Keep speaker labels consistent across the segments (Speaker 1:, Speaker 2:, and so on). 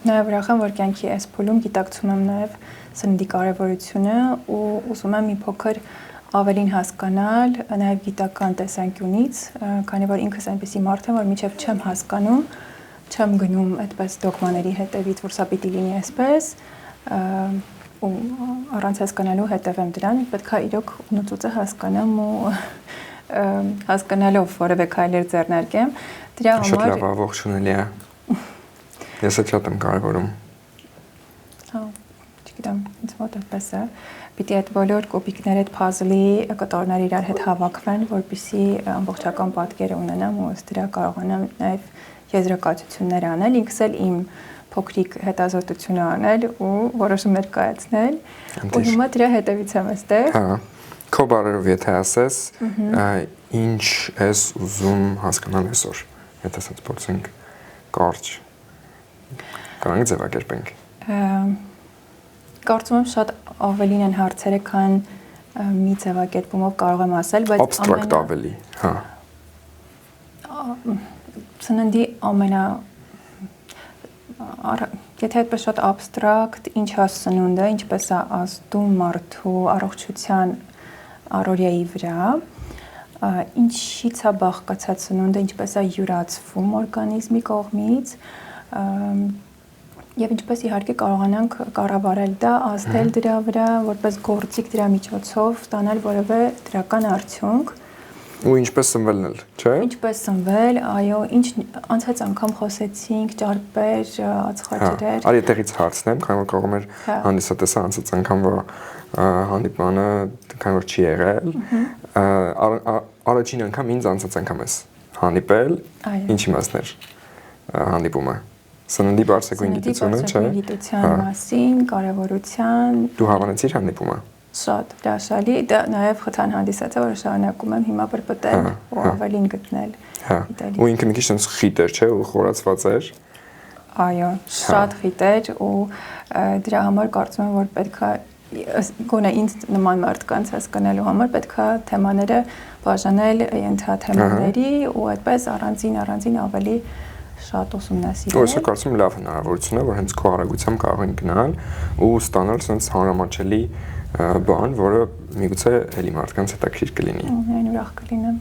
Speaker 1: Նաև ուրախ եմ, որ կյանքի այս փուլում գիտակցում եմ նաև սննդի կարևորությունը ու ուզում եմ մի փոքր ավելին հասկանալ նաև գիտական տեսանկյունից, քանի որ ինքս այնպեսի մարդ եմ, որ մինչև չեմ հասկանում, չեմ գնում այդպես դոգմաների հետևից, որ սա պիտի լինի այսպես, ու առանց հասկանալու հետևեմ դրան, պետք է իրոք ունուցուցը հասկանամ ու հասկանալով որևէ քայլեր ձեռնարկեմ, դրա համար
Speaker 2: շատ լավ ողջունելի է։ Ես շատ եմ կարևորում։
Speaker 1: Հա, չգիտեմ, ինձ մոտ այդպես է։ Պիտի այդ բոլոր կոպիկները այդ puzzle-ի կտորները իրար հետ հավաքվեն, որպեսզի ամբողջական պատկերը ունենամ ու ըստ դրա կարողանամ նաև եզրակացություններ անել, ինքս էլ իմ փոքրիկ հետազոտությունը անել ու որոշումներ կայացնել։ Ու հիմա դրա հետևից եմ այստեղ։
Speaker 2: Հա։ Քո բառերով եթե ասես, ինչ ես ուզում հասկանալ այսօր, եթե ասած փորձենք կարճ կանք ձևակերպենք։
Speaker 1: Կարծում եմ շատ ավելին են հարցերը, քան մի ձևակերպումով կարող եմ ասել, բայց
Speaker 2: abstract ավելի, հա։
Speaker 1: Սննդի եթե այդպես շատ abstract, ինչ է սնունդը, ինչպես է ազդում մարդու առողջության առօրյայի վրա, ինչից է բաղկացած սնունդը, ինչպես է յուրացվում օրգանիզմի կողմից, եւ ինչպես իհարկե կարողանանք կառավարել դա, ազդել դրա վրա, որպես գործիք դրա միջոցով ստանալ որևէ դրական արդյունք։
Speaker 2: Ու ինչպես սնվելն էլ, չէ՞։
Speaker 1: Ինչպես սնվել, այո, ինչ անցած անգամ խոսեցինք, ճարպեր, ածխաջրեր։
Speaker 2: Արի այդտեղից հարցնեմ, քանի որ կարող եմ հանդիսատեսը անցած անգամ հանդիպանը քանի որ չի եղել, առաջին անգամ ինձ անցած անգամ ես հանդիպել, ինչ իմաստներ հանդիպումը։ Սննդի բարձրագույն գիտությունը, չէ՞։
Speaker 1: Սննդի գիտության մասին, կարևորության։
Speaker 2: Դու հավանեցիր հանդիպումը։
Speaker 1: Շատ հրաշալի, դա նաև խթան հանդիսացա, որ շարունակում եմ հիմա պրպտել ու ավելին գտնել։
Speaker 2: Հա։ Ու ինքը մի քիչ sense խիտ էր, չէ՞, ու խորացված էր։
Speaker 1: Այո, շատ խիտ էր ու դրա համար կարծում եմ, որ պետքա գոնե ինձ նման մարդկանց հասկանալու համար պետքա թեմաները բաժանել ենթաթեմաների ու այդպես առանձին ավելի շատ ուսումնասիրել։
Speaker 2: Ոսը կարծում լավ հնարավորություն է, որ հենց քո արագությամբ կարող են գնալ ու ստանալ sense հանրամատչելի բան, որը միգուցե էլի մարդկանց հետաքրքիր կլինի։
Speaker 1: Այն ուրախ կլինեմ։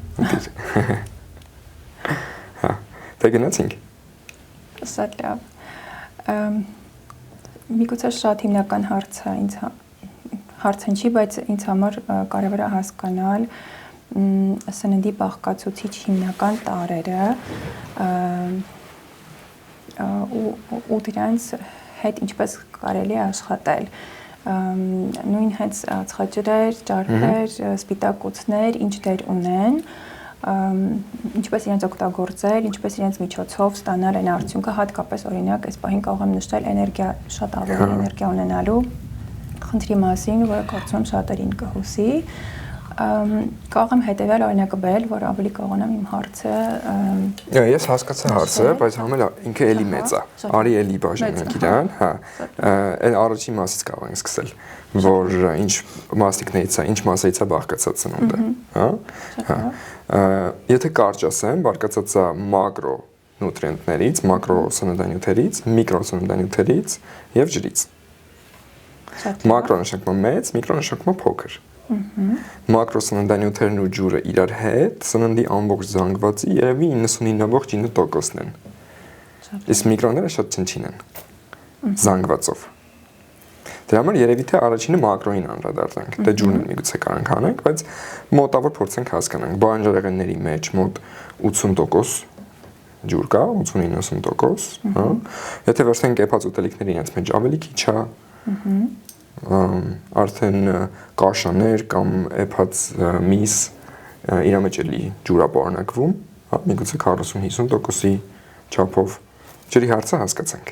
Speaker 2: Հա, դե գնացինք։
Speaker 1: Շատ լավ։ Միգուցե շատ հիմնական հարց է ինձ հարցն չի, բայց ինձ համար կարևոր է հասկանալ սննդի բաղկացուցիչ հիմնական տարրերը ու դրանց հետ ինչպես կարելի է աշխատել։ Նույն հենց ածխաջրեր, ճարպեր, սպիտակուցներ, ինչ դեր ունեն, ինչպես իրենց օգտագործել, ինչպես իրենց միջոցով ստանալ այն արդյունքը, հատկապես օրինակ այս պահին կարող եմ նշել էներգիա, շատ ավելի էներգիա ունենալու խնդրի մասին, որը կարծում եմ շատերին կհուսի։ Կարող եմ հետևյալ օրինակը բերել, որ ավելի կարողանամ իմ հարցը։
Speaker 2: Ես հասկացա հարցը, բայց համել ինքը էլի մեծ է։ Արի էլի բաժանենք իրան, հա։ Այն առաջին մասից կարող ենք սկսել, որ ինչ մասնիկներից է, ինչ մասից է բաղկացած սնունդը, հա։ Եթե կարճ ասեմ, բաղկացած է մակրո նուտրիենտներից, մակրո սննդանյութերից, միկրո սննդանյութերից եւ ջրից։ Մակրո նշանակում է մեծ, միկրո նշանակում է փոքր։ Մակրո սննդանյութերն ու ջուրը իրար հետ սննդի ամբողջ զանգվածի երևի 99.9%-ն են։ Իսկ միկրոները շատ չնչին են զանգվածով։ Դրա համար երևի թե առաջինը մակրոին անդրադառնանք, դե ջուրն էլ միգուցե կարանք անենք, բայց մոտավոր փորձենք հասկանանք։ Բանջարեղենների մեջ մոտ 80% ջուր կա, 80-90%, հա։ Եթե վերցնենք կեպած ուտելիքները իրենց մեջ ավելի քիչ է, արդեն կաշաներ կամ էփած միս իր մեջ էլի ջուր է պարունակվում, հա, միգուցե 40-50%-ի չափով ջրի հարցը հասկացանք։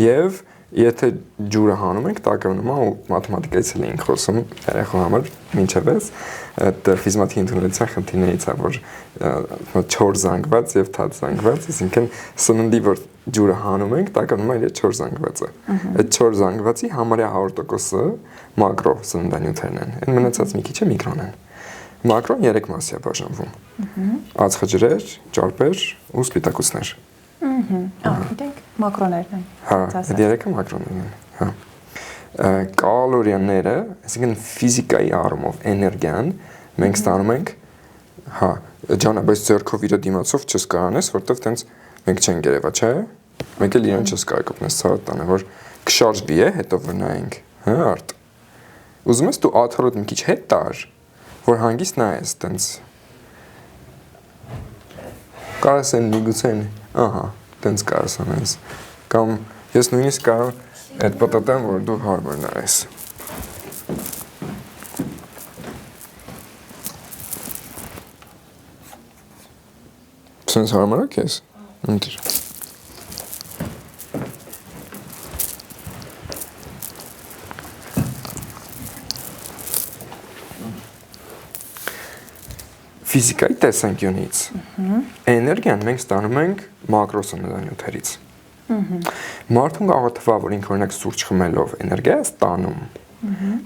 Speaker 2: Եվ եթե ջուրը հանում ենք, տակավանում է ու մաթեմատիկայից էլ էինք խոսում երեխու համար, մինչև էս այդ ֆիզմաթի ընդունելության խնդիրներից է, որ 4 զանգված եւ թաց զանգված, այսինքն սննդի որ ջուրը հանում ենք, տակավանում է իր 4 զանգվածը։ Այդ 4 զանգվածի համարյա 100%-ը մակրո սննդանյութերն են, այն մնացած մի քիչը միկրոն են։ Մակրոն 3 մասի է բաժանվում։ Ածխաջրեր, ճարպեր ու սպիտակուցներ։
Speaker 1: Գիտեք, մակրոներն են։
Speaker 2: Հա, այդ երեքը մակրոներն են, հա։ Կալորիաները, այսինքն ֆիզիկայի առումով էներգիան մենք ստանում ենք, հա, ջանա, բայց ձեռքով իր դիմացով չես կարողանես, որտեվ տենց մենք չենք երևա, չէ՞։ Մենք էլ իրեն չես կարող կապնես ցավը տանը, որ կշարժվի է, հետո վնայենք, հա, արդ։ Ուզում ես դու աթոռդ մի քիչ հետ տար, որ հանգիստ նայես, տենց։ Կարես են միգուցե, ահա, տենց կարես անես։ Կամ ես նույնիսկ կարող այդ պատատեմ, որ դու հարմար նայես։ Սենց հարմար է քեզ։ Ընտիր։ Ֆիզիկայի տեսանկյունից էներգիան մենք ստանում ենք մակրոսննդանյութերից։ Մարդուն կարող է թվա, որ ինքը օրինակ սուրճ խմելով էներգիա է ստանում,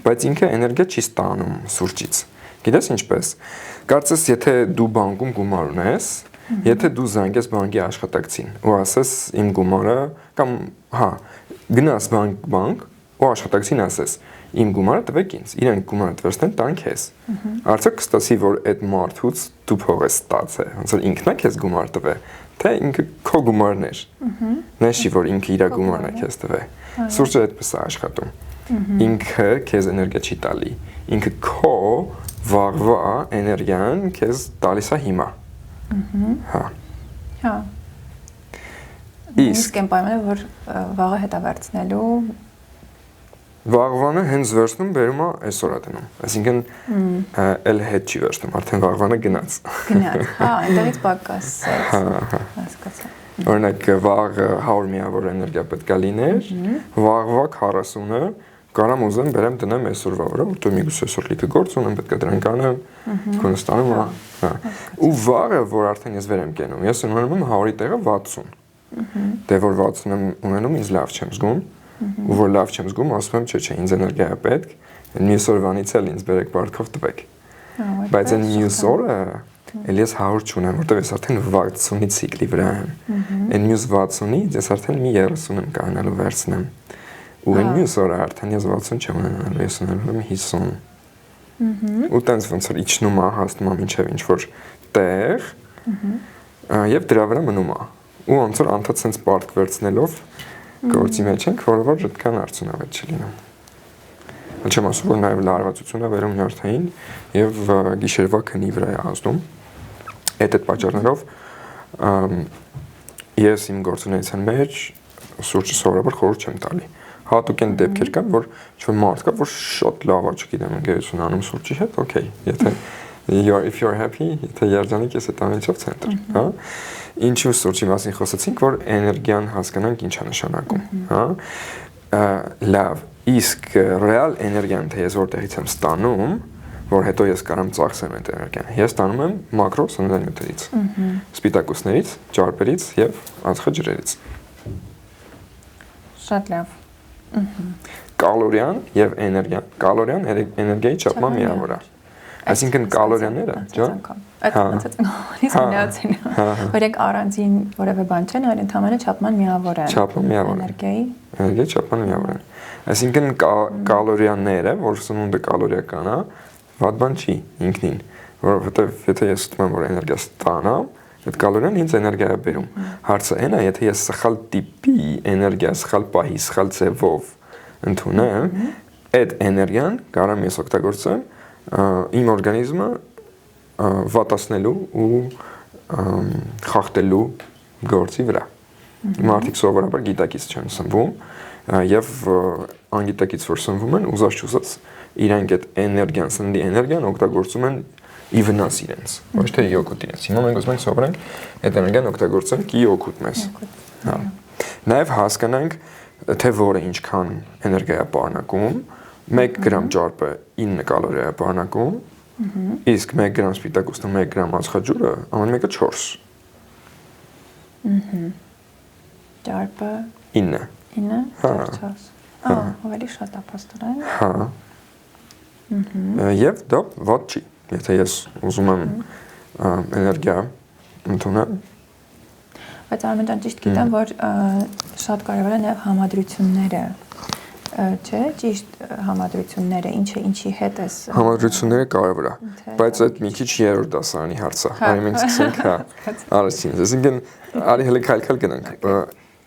Speaker 2: բայց ինքը էներգիա չի ստանում սուրճից։ Գիտես ինչպես։ Կարծես եթե դու բանկում գումար ունես, եթե դու զանգես բանկի աշխատակցին ու ասես իմ գումարը կամ հա, գնաս բանկ ու աշխատակցին ասես իմ գումարը տվեք ինձ, իրենք գումարը տվերստեն տան քեզ։ Արդյոք կստացի, որ այդ մարդուց դու փող ես ստացել, ոնց որ ինքն է քեզ գումար տվել, թե ինքը քո գումարն էր։ Նշի, որ ինքը իր գումարն է քեզ տվել։ Սուրճը այդպես է աշխատում։ Ինքը քեզ էներգիա չի տալի։ Ինքը քո վաղվա էներգիան քեզ տալիս է հիմա։ Հա։
Speaker 1: Հա։ Իսկ այն պայմանը, որ վաղը հետա վերցնելու
Speaker 2: վաղվանը հենց վերցնում բերում է այսօր է դնում։ Այսինքն էլ հետ չի վերցնում, արդեն վաղվանը գնաց։
Speaker 1: Գնաց։ Հա, այնտեղից պակաս։
Speaker 2: Հա, հասկացա։ Օրինակ վաղ 100 միավոր էներգիա պետք է լիներ, վաղվա 40-ը կարամ ուզեմ բերեմ դնեմ այսօրվա վրա, որտեղ միգուցե այսօր լիքը գործ ունեմ, պետք է դրանք անեմ, Քունստանում, հա։ Ու վաղը, որ արդեն ես վեր եմ կենում, ես ունենում եմ 100-ի տեղը 60։ Դե որ 60 եմ ունենում, ինձ լավ չեմ զգում։ Ու որ լավ չեմ զգում, ասում եմ, չէ, ինձ էներգիա է պետք, մյուս օրվանից էլ ինձ բերեք բարքով տվեք։ Բայց այն մյուս օրը էլ ես 100 չունեմ, որտեղ ես արդեն 60-ի ցիկլի վրա եմ։ Այն մյուս 60-ից ես արդեն մի 30 եմ կանալու վերցնեմ։ Ու այն մյուս օրը արդեն ես 60 չեմ ունենալու, ես ունենալու եմ 50։ Ու տենց ոնց որ իջնում է, հասնում է մինչև ինչ որ տեղ, եւ դրա վրա մնում է։ Ու ոնց որ անդադ sense բարք վերցնելով գործի մեջ ենք, որը որ այդքան արդյունավետ չի լինում։ Չեմ ասում, որ նաև լարվածությունը վերում նյարդային եւ գիշերվա քնի վրա է ազդում։ Այդ պատճառներով ես իմ գործունեության մեջ սուրճը սովորաբար խորհուրդ չեմ տալի։ Հատուկ են դեպքեր կան, որ ինչ-որ մարդ կա, որ շատ լավ է, չգիտեմ, ընկերություն անում սուրճի հետ, okay, եթե if you're happy, եթե երջանիկ ես այդ ամենիցով ցենտր, հա։ Ինչու սուրճի մասին խոսեցինք, որ էներգիան հասկանանք ինչ է նշանակում, հա։ Լավ, իսկ ռեալ էներգիան թե ես որտեղից եմ ստանում, որ հետո ես կարամ ծախսեմ այդ էներգիան։ Ես ստանում եմ մակրո սննդանյութերից, սպիտակուցներից, ճարպերից եւ ածխաջրերից։
Speaker 1: Շատ լավ։
Speaker 2: Կալորիան եւ էներգիան, կալորիան էներգիայի չափման միավոր է։ Այսինքն կալորիաները, ջան։
Speaker 1: Որեք առանձին որևէ բան չեն, այլ ընդհանրապես չափման միավոր են։
Speaker 2: Չափման միավոր են։ Էներգիայի չափման միավոր են։ Այսինքն կալորիաները, որ սնունդը կալորիական է, վատ բան չի ինքնին, որովհետեւ եթե ես ուտում եմ որ էներգիա ստանամ, այդ կալորիան ինձ էներգիա է բերում։ Հարցը այն է, եթե ես սխալ տիպի էներգիա, սխալ պահի, սխալ ձևով ընդունեմ, այդ էներգիան կարամ ես օգտագործեմ իմ օրգանիզմը վատացնելու ու խախտելու գործի վրա։ Մարդիկ սովորաբար գիտակից չեն սնվում եւ անգիտակից որ սնվում են, ուզած իրանք այդ էներգիան, սննդի էներգիան օգտագործում են ի վնաս իրենց, ոչ թե ի օգուտ իրենց։ Հիմա մենք ուզում ենք սովորենք այդ էներգիան օգտագործենք ի օգուտ մեզ։ Հա։ Նաեւ հասկանանք թե որը ինչքան էներգիա է պարունակում, 1 գրամ ճարպը 9 կալորիա է պարունակում, իսկ 1 գրամ սպիտակուցն ու 1 գրամ ածխաջուրը ամեն մեկը 4։
Speaker 1: Ճարպը
Speaker 2: 9։
Speaker 1: 9, 4։ Ավելի շատ է փաստորեն։
Speaker 2: Հա։ Եվ դա ված չի, եթե ես ուզում եմ էներգիա ընդունեմ։
Speaker 1: Բայց Արմեն ջան ճիշտ գիտեմ, որ շատ կարևոր է նաև համադրությունները, չէ՞, ճիշտ համադրությունները, ինչի հետ էս
Speaker 2: Համադրությունները կարևոր է, բայց այդ մի քիչ երրորդ դասարանի հարց է։ Արի մենք սկսենք, առաջին։ Այսինքն արի հələ քայլ-քայլ գնանք։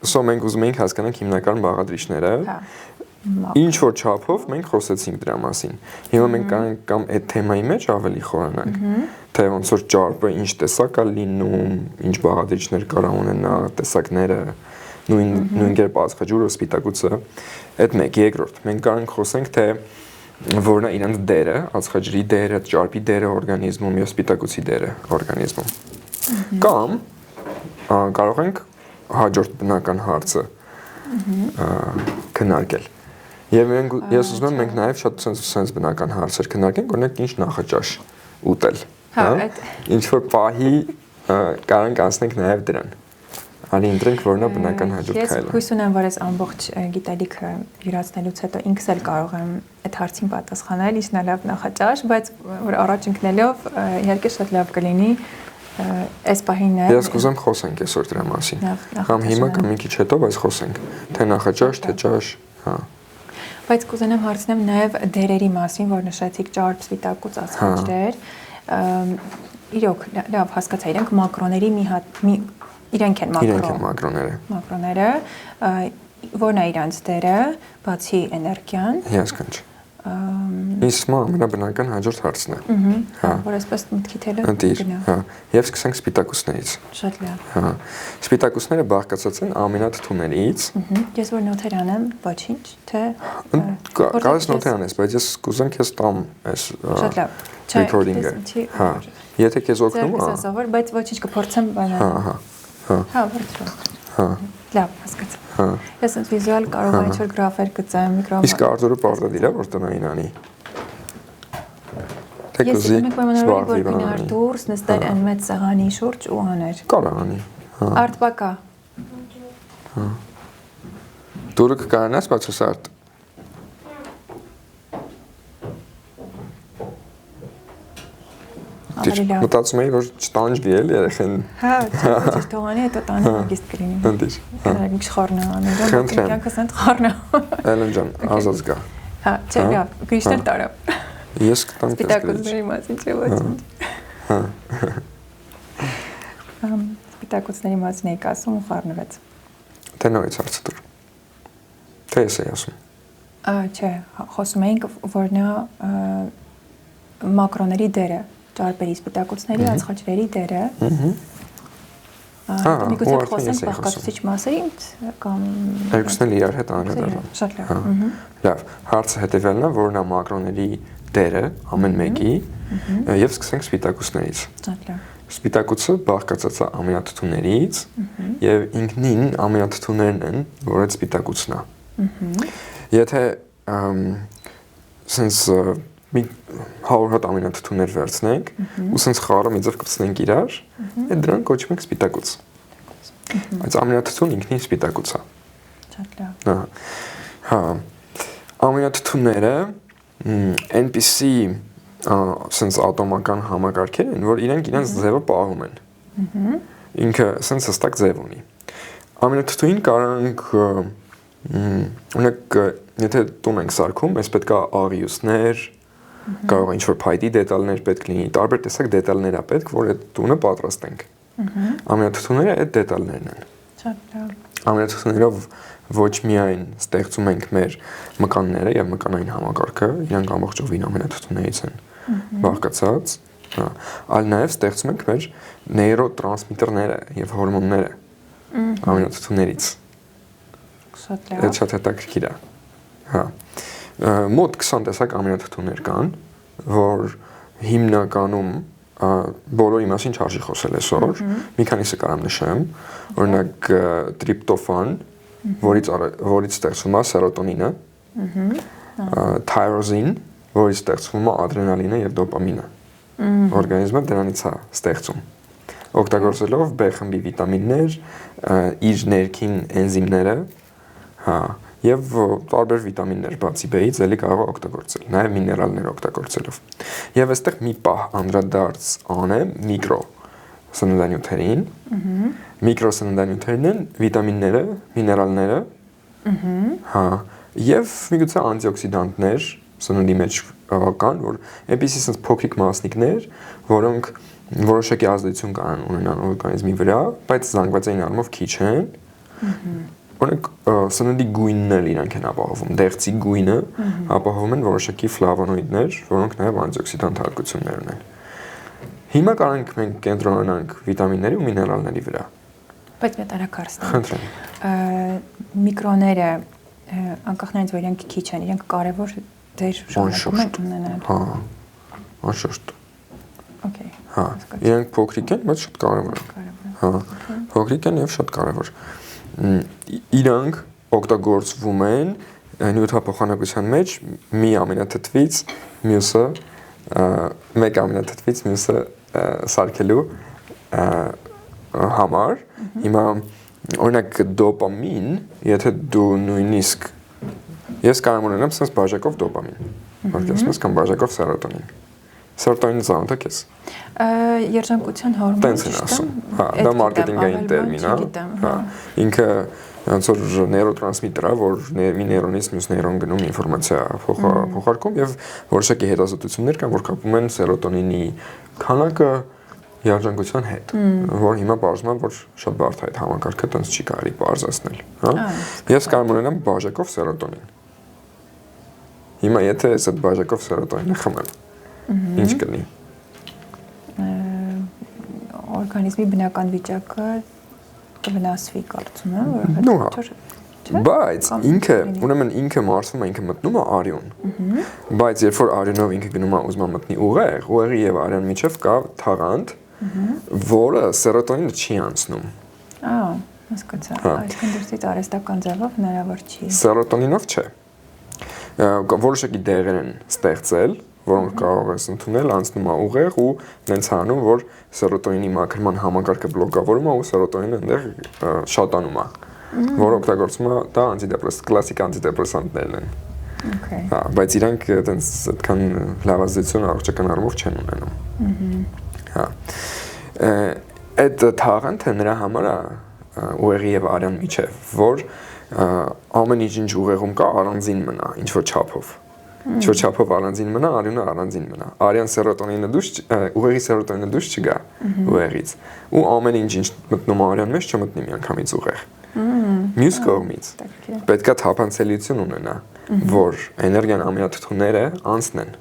Speaker 2: Սա մենք ուզում ենք հասկանանք հիմնական բաղադրիչները։ Ինչ որ չափով մենք խոսեցինք դրա մասին։ Հիմա մենք կարող կամ այդ թեմայի մեջ ավելի խորանանք, թե ոնց որ ճարպը ինչ տեսակ է լինում, ինչ բաղադրիչներ կարող ունենա, տեսակները, նույն կերպ ածխաջուրը, սպիտակուցը, այդ մեկ, երկրորդ։ Մենք կարող ենք խոսենք, թե որն է իրենց դերը, ածխաջրի դերը, ճարպի դերը օրգանիզմում եւ սպիտակուցի դերը օրգանիզմում։ Կամ կարող ենք հաջորդ բնական հարցը քննարկել։ Եվ ես ուզում եմ մենք նաև շատ sense բնական հարցեր քննարկենք, օրինակ ինչ նախաճաշ ուտել, հա? Ինչ որ պահի կարող ենք անցնենք նաև դրան։ Արի ընտրենք որն է բնական հաջորդ քայլը։
Speaker 1: Ես հույս ունեմ, որ այս ամբողջ գիտելիքը յուրացնելուց հետո ինքս էլ կարող եմ այդ հարցին պատասխանել, ինչն է լավ նախաճաշ, բայց որ առաջ ընկնելով իհարկե շատ լավ կլինի այս պահին նաև։
Speaker 2: Ես կուզեմ խոսենք այսօր դրա մասին։ Կամ հիմա կամ մի քիչ հետո, բայց խոսենք, թե նախաճաշ, թե ճաշ, հա։
Speaker 1: Բայց կուզենամ հարցնեմ նաև դերերի մասին, որ նշեցիք ճարպ, սպիտակուց, ածխաջրեր։ Իրոք լավ հասկացա, իրենք մակրոների իրենք են
Speaker 2: մակրոները։
Speaker 1: Մակրոները, որն է իրանց դերը, բացի էներգիան։
Speaker 2: Հիասքանչ։ Իսկ ամենաբնական հաջորդ հարցն է։
Speaker 1: Հա, որ այսպես մտքի թելը
Speaker 2: գնա։ Հա, եւ սկսենք սպիտակուցներից։
Speaker 1: Շատ լավ։
Speaker 2: Հա։ Սպիտակուցները բաղկացած են ամենաթթուներից։
Speaker 1: Ես որ նոթեր անեմ, ոչինչ, թե
Speaker 2: Կարես նոթեր անես, բայց ես կուզեմ քեզ տամ այս
Speaker 1: Շատ լավ։
Speaker 2: Recording-ը։ Հա։ Եթե քեզ օգնում է։
Speaker 1: Ձեր բայց ոչինչ կփորձեմ բանալ։ Հա, որտե՞ղ։
Speaker 2: Հա։
Speaker 1: Լավ, հասկացա։ Հա։ Ես ինձ վիզուալ կարող եմ ինչ-որ գրաֆեր գծեմ, միկրոֆոն։
Speaker 2: Իսկ Արտուրը պարտադիր է որ տնային անի։ Թե
Speaker 1: Ես
Speaker 2: կուզի
Speaker 1: մենք պայմանավորվենք որ գնա Արտուրս նստել այն մեծ սեղանի շուրջ ու աներ։
Speaker 2: Կարող անի։ Հա։
Speaker 1: Արտբակա։
Speaker 2: Հա։ Դուրը կկանաս բացս արտ։ Մտածում էի որ չտանջվի էլի երեխեն։
Speaker 1: Հա, ճիշտ թողանի հետո տանը հագիստ կլինի։
Speaker 2: Ընտիր։
Speaker 1: Ինչ խառնա անել։ Կյանքս ընդ խառնա։
Speaker 2: Էլեն ջան, ազատ գա։
Speaker 1: Հա, չէ, լավ, Գրիշտեն տարա։
Speaker 2: Ես կտամ քեզ գրիչ։
Speaker 1: Սպիտակուցների մասին չէ ոչինչ։
Speaker 2: Հա։
Speaker 1: Սպիտակուցների մասին էի ասում ու խառնվեց։
Speaker 2: Թե նորից հարցը դուր։ Թե ես էի ասում։
Speaker 1: Չէ, խոսում էինք որ նա մակրոների դերը ճարպերի, սպիտակուցների, ածխաջրերի դերը։ Միգուցե խոսենք բաղկացուցիչ մասերից կամ
Speaker 2: երկուսն էլ իրար հետ անդրադառնան։
Speaker 1: Շատ լավ։
Speaker 2: Լավ, հարցը հետևյալն է, որն է մակրոների դերը ամեն մեկի եւ սկսենք սպիտակուցներից։
Speaker 1: Շատ լավ։
Speaker 2: Սպիտակուցը բաղկացած է ամենաթթուներից եւ ինքնին ամենաթթուներն են, որ այդ սպիտակուցն է։ Եթե sense մի 100 հատ ամենաթթուներ վերցնենք ու sense խառը մի ձև կպցնենք իրար, այդ դրան կոչում ենք սպիտակուց։ Այս ամենաթթուն ինքնին սպիտակուց է։
Speaker 1: Շատ լավ։
Speaker 2: Հա։ Ամենաթթուները NPC sense ատոմական համակարգեր են, որ իրենց ձևը պահում են։ Ինքը sense հստակ ձև ունի։ Ամենաթթուին կարող ենք ունեք եթե տուն ենք սարքում, այս պետք է աղյուսներ, կարող է ինչ-որ փայտի դետալներ պետք լինի, տարբեր տեսակ դետալներ է պետք, որ այդ տունը պատրաստենք։ Ամենաթթուները այդ դետալներն են։
Speaker 1: Շատ լավ։
Speaker 2: Ամենաթթուներով ոչ միայն ստեղծում ենք մեր մկանները եւ մկանային համակարգը, իրանք ամբողջովին ամենաթթուներից են բաղկացած, այլ նաեւ ստեղծում ենք մեր նեյրոտրանսմիտերները եւ հորմոնները ամենաթթուներից։
Speaker 1: Շատ լավ։
Speaker 2: Դա շատ հետաքրքիր է։ Հա։ Մոտ 20 տեսակ ամենաթթուներ կան, որ հիմնականում բոլորի մասին չարժի խոսել այսօր, մի քանիսը կարամ նշեմ, օրինակ տրիպտոֆան, որից ստեղծվում է սերոտոնինը, թայրոզին, որից ստեղծվում է ադրենալինը եւ դոպամինը։ Օրգանիզմը դրանից է ստեղծում։ Օգտագործելով B խմբի վիտամիններ, իր ներքին էնզիմները, հա, եւ տարբեր վիտամիններ բացի B-ից էլի կարող է օգտագործել, նաեւ միներալներ օգտագործելով։ Եվ այստեղ մի պահ անդրադարձ անեմ միկրո սննդանյութերին, միկրոսննդանյութերն են վիտամինները, միներալները, հա, եւ միգուցե անտիօքսիդանտներ սննդի մեջ կան, որ այնպիսի sense փոքրիկ մասնիկներ, որոնք որոշակի ազդեցություն կան ունենան օրգանիզմի վրա, բայց զանգվածային առումով քիչ են։ Օրինակ սննդի գույնն էլ իրանք են ապահովում, դեղցի գույնը ապահովում են որոշակի ֆլավոնոիդներ, որոնք նաև անտիօքսիդանտ հատկություններ ունեն։ Հիմա կարող ենք կենտրոնանանք վիտամինների ու միներալների վրա։
Speaker 1: Բայց մի տարակարստան։
Speaker 2: Խնդրեմ։
Speaker 1: Միկրոները անկախ նրանից որ իրանք քիչ են, իրանք կարևոր դեր շարունակում են ունենալ։
Speaker 2: Հա։ Անշուշտ։
Speaker 1: Okay։
Speaker 2: Հա։ Իրանք փոքրիկ են, բայց շատ կարևոր են։ Հա։ Փոքրիկ են եւ շատ կարևոր։ Իրանք օգտագործվում են նյութափոխանակության մեջ մի ամինաթթվից մյուսը մեկ ամինաթթվից մյուսը սարքելու համար։ Հիմա օրինակ դոպամին, եթե դու նույնիսկ ես կարող եմ ունենամ sense բաժակով դոպամին, որպես կամ բաժակով սերոտոնին։ Սերոտոնինը ծանոթ ես։
Speaker 1: Երջանկության հորմոն։
Speaker 2: Տենց են ասում։ Հա, դա մարքեթինգային տերմին է։ Հա, ինքը ոնց որ նեյրոտրանսմիտեր է, որ մի նեյրոնից մյուս նեյրոն գնում ինֆորմացիա փոխարկում եւ որոշակի հետազոտություններ կան, որ կապում են սերոտոնինի քանակը երջանկության հետ, որ հիմա բարձրացնում է, որ շատ բարդ է այդ համակարգը, տենց չի կարելի բարձրացնել, հա։ Ես կարող եմ ունենամ բաժակով սերոտոնին։ Հիմա եթե ես այդ բաժակով սերոտոնինը խմեմ, ինչ կլինի։
Speaker 1: Օրգանիզմի բնական վիճակը կվնասվի, կարծում եմ, որովհետեւ
Speaker 2: բայց ինքը, ուրեմն ինքը մարսվում է, ինքը մտնում է արյուն։ Բայց երբ որ արյունով ինքը գնում է ուզում է մտնի ուղեղ, ուղեղի եւ արյան միջև կա թաղանթ, որը սերոտոնինը չի անցնում։
Speaker 1: Հասկացա։ Այսինքն դրսից արհեստական ձևով հնարավոր չի։
Speaker 2: Սերոտոնինով չէ։ Որոշակի դեղեր են ստեղծել, որոնք կարող ես ընդունել, անցնում է ուղեղ ու նենց անում, որ սերոտոնինի մաքրման համակարգը բլոկավորում է ու սերոտոնինը այնտեղ շատանում է, որ օգտագործում է դա կլասիկ անտիդեպրեսանտներն են։
Speaker 1: Okay։
Speaker 2: Հա, բայց իրանք այտենց այդքան լավ ազդեցություն առողջական առումով չեն ունենում։ Հա։ Այդ թաղանթը նրա համար է ուղեղի եւ արյան միջև, որ ամեն ինչ ուղեղում կա առանձին մնա, ինչ որ չափով։ Ինչ որ չափով առանձին մնա, արյունը առանձին մնա։ Արյան սերոտոնինը դուրս, ուղեղի սերոտոնինը դուրս չգա ուղեղից։ Ու ամեն ինչ մտնում արյան մեջ չմտնի միանգամից ուղեղ։ Մյուս կողմից պետքա թափանցելիություն ունենա, որ էներգիան ամինաթթուները անցնեն։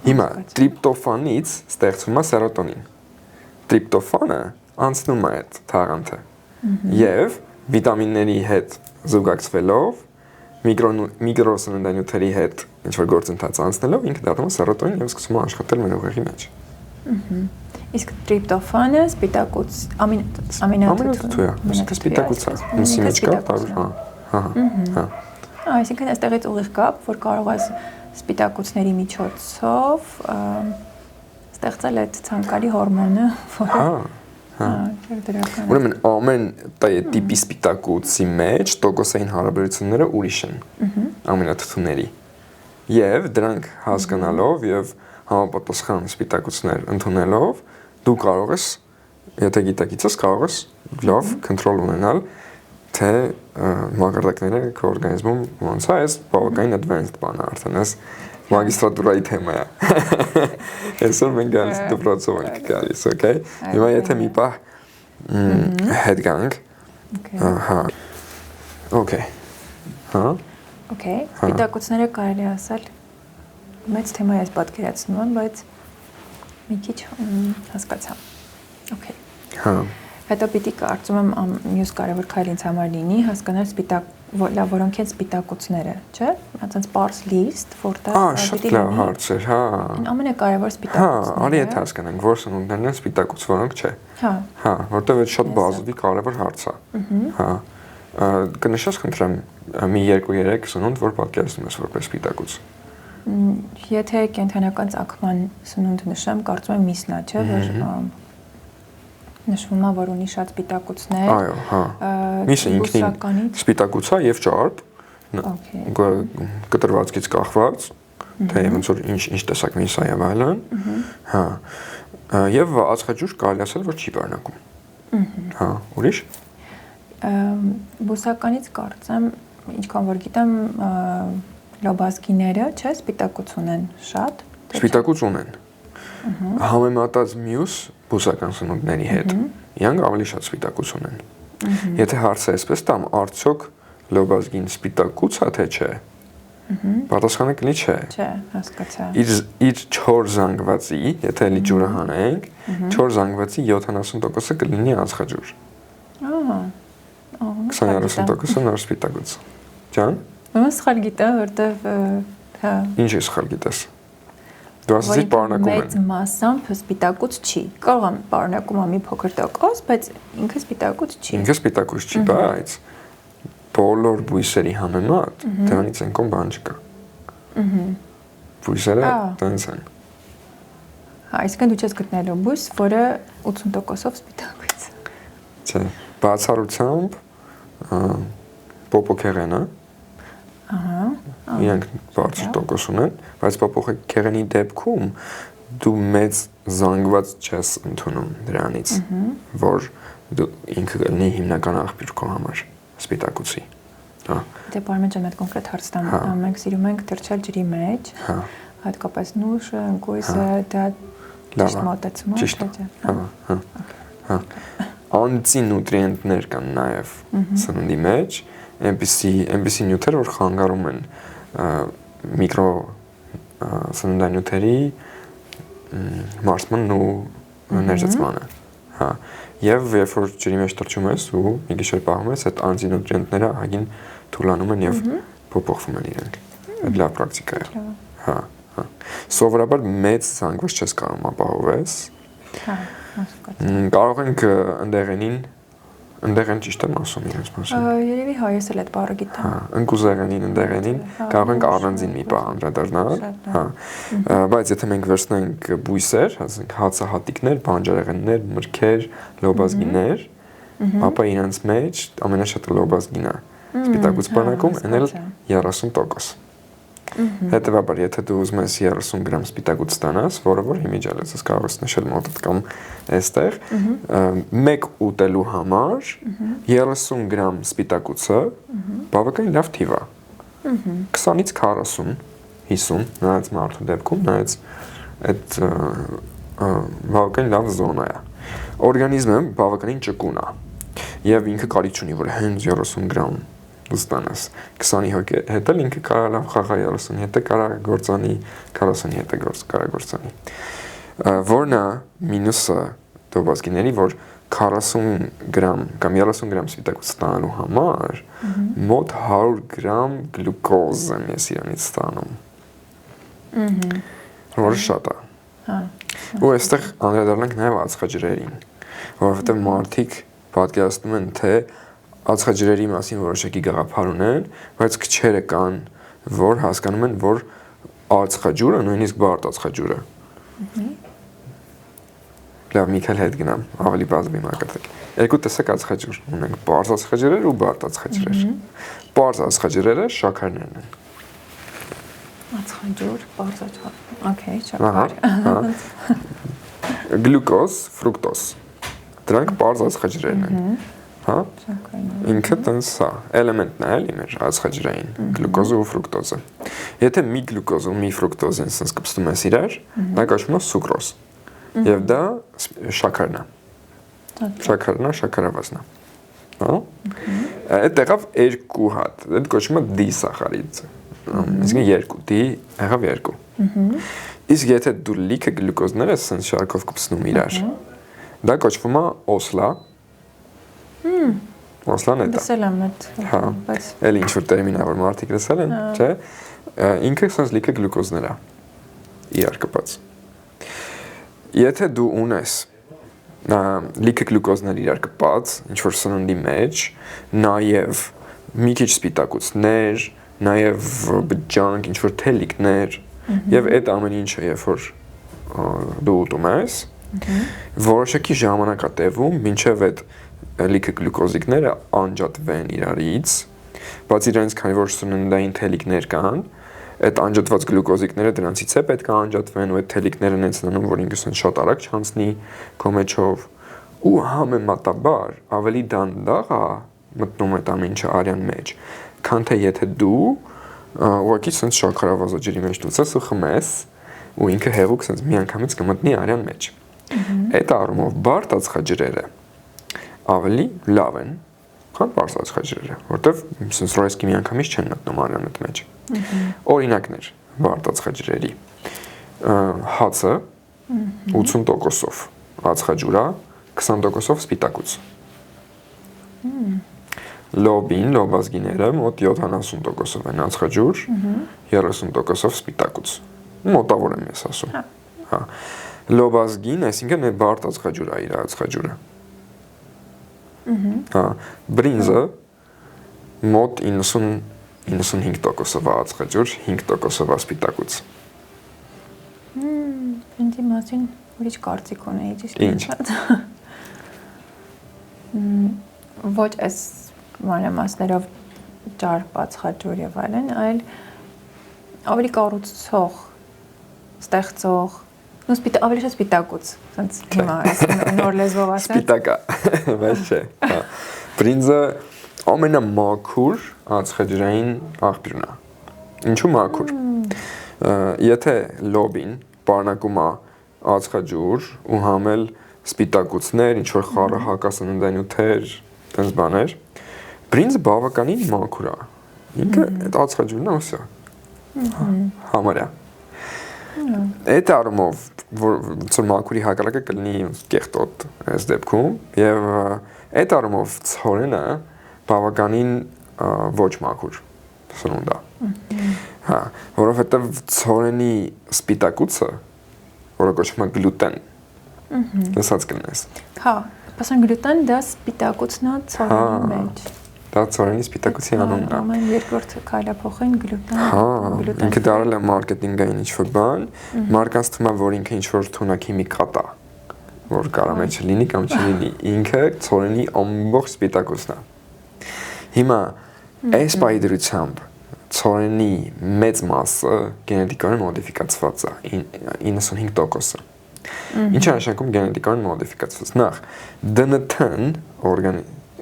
Speaker 2: Հիմա տրիպտոֆանից ստեղծվում է սերոտոնին։ Տրիպտոֆանը անցնում է այդ թաղանթը։ Եվ վիտամինների հետ զուգակցվելով միկրոսննդանյութերի հետ ինչ որ գործընթաց անցնելով ինքը դառնում է սերոտոնին եւ սկսում է աշխատել մեր ուղեղի մեջ։
Speaker 1: Իսկ տրիպտոֆանը սպիտակուց ամինաթթու է։
Speaker 2: Սպիտակուց է։ Մսի մեջ կա, հա։
Speaker 1: Այսինքն այստեղից ուղիղ կապ, որ կարող ես սպիտակուցների միջոցով ստեղծել այդ ցանկալի հորմոնը, որը
Speaker 2: Ուրեմն ամեն տիպի սպիտակուցի մեջ տոկոսային հարաբերությունները ուրիշ են ամինաթթուների։ Եվ դրանք հասկանալով եւ համապատասխան սպիտակուցներ ընդունելով դու կարող ես, եթե գիտակից ես, կարող ես լավ կոնտրոլ ունենալ, թե մակարդակները քո օրգանիզմում ոնց է, այս բավականին advanced բան է արդեն, այս մագիստրատուրայի թեմա է։ Այսօր մենք գալիս դպրոցով ենք գալիս, okay։ Հիմա եթե մի պահ հետ գանք, հա, okay, հա։
Speaker 1: Okay, սպիտակուցները կարելի ասել մեծ թեմա ես պատկերացնում եմ, բայց մի քիչ հասկացա։ Okay։
Speaker 2: Հա։
Speaker 1: Հետո պիտի կարծում եմ մյուս կարևոր քայլ ինձ համար լինի հասկանալ որոնք են սպիտակուցները, չէ՞։ Այսինքն պարզ լիստ, որտեղ
Speaker 2: շատ լավ հարց է, հա։
Speaker 1: Ամենակարևոր սպիտակուցները։
Speaker 2: Հա, արի եթե հասկանանք, որ սնունդներն են սպիտակուց, որոնք չէ։
Speaker 1: Հա։ Հա,
Speaker 2: որտեղ այդ շատ բազովի կարևոր հարց է։ Հա։ Կնշես խնդրեմ մի 2-3 սնունդ, որ պատկերացնում ես որպես սպիտակուց։
Speaker 1: Եթե կենթանական ծագման սնունդ նշեմ, կարծում եմ միսն է, չէ՞, որ նշվում է, որ ունի շատ սպիտակուցներ։
Speaker 2: Այո, հա։ Միսը ինքնին սպիտակուց է եւ ճարպ։ Կտրվածքից կախված, թե ոնց որ ինչ տեսակ միս է եւ այլն։ Հա։ Եվ ածխաջուր կարելի ասել, որ չի պարունակում։ Հա, ուրիշ։
Speaker 1: Բուսականից կարծեմ, ինչքան որ գիտեմ, լոբազգիները, չէ, սպիտակուցուն են շատ։
Speaker 2: Սպիտակուցուն են։ Համեմատած մյուս բուսական սնունդների հետ, իրանք ավելի շատ սպիտակուցուն են։ Եթե հարցը այսպես տամ, արդյոք լոբազգին սպիտակուց է թե չէ։ Պատասխանը կլինի չէ։
Speaker 1: Չէ, հասկացա։
Speaker 2: Իր 4 զանգվածի, եթե էլի ջուրը հանենք, 4 զանգվածի 70%-ը կլինի ածխաջուր։ 20-30%-ը նոր սպիտակուց։ Ջան։
Speaker 1: Ո՞նց սխալ գիտեմ, որտեվ հա։
Speaker 2: Ինչ է սխալ գիտես։ Դու ասացի պարունակում են։
Speaker 1: Մեծ մասամբ սպիտակուց չի։ Կարող եմ պարունակում մի փոքր տոկոս, բայց ինքը սպիտակուց չի։
Speaker 2: Ինքը սպիտակուց չի, բայց բոլոր բույսերի համեմատ դրանից այնքան բան չկա։ Բույսերը տենց են։
Speaker 1: Հա, այսինքն դու չես գտնելու բույս, որը 80%-ով սպիտակուց է։
Speaker 2: Չէ, բացառությամբ պոպոքեղենը։ Ահա։ Իրանք բարձր տոկոս ունեն, բայց պոպոքեղենի դեպքում դու մեծ զանգված չես ընդունում դրանից, որ դու ինքը կլինի հիմնական աղբյուր քո համար սպիտակուցի։ Հա։
Speaker 1: Դե բարմեն ջան, այդ կոնկրետ հարց տամ, մենք սիրում ենք թրջել ջրի մեջ, հատկապես նուշը, ընկույզը, դա ճիշտ մոտեցում է, չէ՞։
Speaker 2: Հա։ Անտինուտրիենտներ կան նաև սննդի մեջ, այնպիսի նյութեր, որ խանգարում են միկրո սննդանյութերի մարսմանն ու ներծծմանը։ Հա։ Եվ երբ որ ջրի մեջ թրջում ես ու մի գիշեր պահում ես, այդ անտինուտրիենտները ահագին թուլանում են եւ փոփոխվում են իրենք։ Այդ լավ պրակտիկա է։ Հա։ Սովորաբար մեծ զանգված չես կարող ապահովես։
Speaker 1: Հա, հասկացա։
Speaker 2: Կարող ենք ընդեղեն ճիշտ եմ ասում իրենց մասին։
Speaker 1: Երևի հայերս էլ այդ բառը գիտեմ։
Speaker 2: Հա, ընկուզեղենին, ընդեղենին կարող ենք առանձին մի բան անդրադառնալ, հա։ Բայց եթե մենք վերցնենք բույսեր, ասենք հացահատիկներ, բանջարեղեններ, մրգեր, լոբազգիներ, ապա իրենց մեջ ամենաշատը լոբազգին է։ Սպիտակուց բանակում էնել 30%։ Հետևաբար, եթե դու ուզում ես 30 գրամ սպիտակուց ստանաս, որը որ հիմիջալից ես կարող ես նշել մոտդ կամ այստեղ, մեկ ուտելու համար 30 գրամ սպիտակուցը բավականին լավ թիվ է։ 20-ից 40, 50, նայած մարդու դեպքում, նայած այդ բավականին լավ զոնա է։ Օրգանիզմը բավականին ճկուն է եւ ինքը կարիք չունի, որ հենց 30 գրամ ստանաս 20-ի հետ էլ ինքը կարող լավ խաղա 30-ի հետ կարող գործանի 40-ի հետ կարող գործանի որն է մինուսը դոբազգիների, որ 40 գրամ կամ 30 գրամ սպիտակուց ստանալու համար մոտ 100 գրամ գլուկոզ եմ ես իրանից ստանում որը շատ է ու այստեղ անդրադառնանք նաև ածխաջրերին, որովհետև մարդիկ պատկերացնում են, թե ածխաջրերի մասին որոշակի գաղափար ունեն, բայց քչերը կան, որ հասկանում են, որ ածխաջուրը, նույնիսկ բարդ ածխաջուրը։ Լավ, մի քիչ հետ գնամ, ավելի բազում ակտել։ Երկու տեսակ ածխաջուր ունենք, բարդ ածխաջրեր ու բարդ ածխաջրեր։ Բարդ ածխաջրերը շաքարներն են։
Speaker 1: Ածխաջուր, բարդ ածխաջուր։ Okay, շաքար։
Speaker 2: Գլուկոզ, ֆրուկտոզ։ Դրանք բարդ ածխաջրերն են։ Հա? Ինքը տենց է, էլեմենտն է էլի մեր ածխաջրային, գլուկոզը ու ֆրուկտոզը։ Եթե մի գլուկոզ ու մի ֆրուկտոզ են սենց կպստում ես իրար, դա կոչվում է սուկրոզ։ Եվ դա շաքարն է։ Շաքարն է, շաքարավազն է։ Հա? Այդ եղավ 2 հատ, այդ կոչվում է դիսախարիդ։ Այսինքն 2, դի եղավ 2։ Իսկ եթե դու լիքը գլուկոզներ ես սենց շարքով կպստում իրար, դա կոչվում է օսլա։ Օսլան է դա։
Speaker 1: Լսել եմ այդ։
Speaker 2: Հա, էլի ինչ-որ տերմին է, որ մարդիկ լսել են, չէ։ Ինքը սենց լիքը գլուկոզներ է իրար կպած։ Եթե դու ունես լիքը գլուկոզներ իրար կպած, ինչ-որ սննդի մեջ, նաև մի քիչ սպիտակուցներ, նաև բջջանք, ինչ-որ թելիկներ, եւ այդ ամեն ինչը, երբ որ դու ուտում ես, որոշակի ժամանակ է տևում, մինչև այդ լիքը գլուկոզիկները անջատվեն իրարից, բայց իրենց քանի որ սննդային թելիկներ կան, այդ անջատված գլյուկոզիկները դրանցից է պետք է անջատվեն ու այդ թելիկները նենց անում, որ ինքը շատ արագ չանցնի քո մեջով ու համեմատաբար ավելի դանդաղ է մտնում այդ ամեն ինչը արյան մեջ, քան թե եթե դու ուղղակի սենց շաքարավազա ջրի մեջ դուցես ու խմես ու ինքը հեղուկ սենց միանգամից կմտնի արյան մեջ։ Այդ առումով բարդ ածխաջրերը ավելի լավ են, քան պարզ ածխաջրերը, որտեվ սենց ռոյսկի միանգամից չեն մտնում արյանդ մեջ։ Օրինակներ բարդ ածխաջրերի հացը 80%-ով ածխաջուր է, 20%-ով սպիտակուց։ Լոբին, լոբազգիները մոտ 70%-ով են ածխաջուր, 30%-ով սպիտակուց։ Մոտավոր եմ ես ասում։ Հա։ Լոբազգին, այսինքն այդ բարդ ածխաջուրը է իր ածխաջուրը։ Հա, բրինզը մոտ 90-95%-ով ածխաջուր, 5%-ով սպիտակուց։
Speaker 1: Ինձ մասին ուրիշ կարծիք ունեի, ճիշտ։ Ոչ այս մանրամասներով ճարպ ածխաջուր եւ այլն, այլ ավելի կառուցող, ստեղծող, ավելի շատ սպիտակուց, ասենց հիմա այս նոր լեզվով ասած։
Speaker 2: Սպիտակա, բայց չէ։ Բրինզը ամենամաքուր ածխաջրային աղբյուրն է։ Ինչու մաքուր։ Եթե լոբին պարունակում է ածխաջուր ու համել սպիտակուցներ, ինչ որ խառը հակասննդանյութեր, տենց բաներ, բրինզը բավականին մաքուր է։ Ինքը այդ ածխաջուրն է ու սա։ Համարյա։ Այդ առումով, որ մաքուրի հակառակը կլինի կեղտոտ այս դեպքում, եւ այդ առումով ցորենը բավականին ոչ մաքուր սնունդ է։ Հա, որովհետեւ ցորենի սպիտակուցը, որը կոչվում է գլուտեն, լսած կլինես։
Speaker 1: Հա, ասեն գլուտեն դա սպիտակուցն է ցորենի մեջ։
Speaker 2: Դա ցորենի սպիտակուցի անունն է։
Speaker 1: Ամեն երկրորդ քայլափոխին գլուտեն։
Speaker 2: Հա, ինքը դարել է մարքեթինգային ինչ-որ բան, մարկանց թվում է, որ ինքը ինչ-որ թունաքիմիկատ է, որ կարա մեջ լինի կամ չլինի, ինքը ցորենի ամբողջ սպիտակուցն է։ Հիմա այս պայդրությամբ ցորենի մեծ մասը գենետիկորեն մոդիֆիկացված է, 95%-ը։ Ինչ է նշանակում գենետիկորեն մոդիֆիկացված։ Նախ ԴՆԹ-ն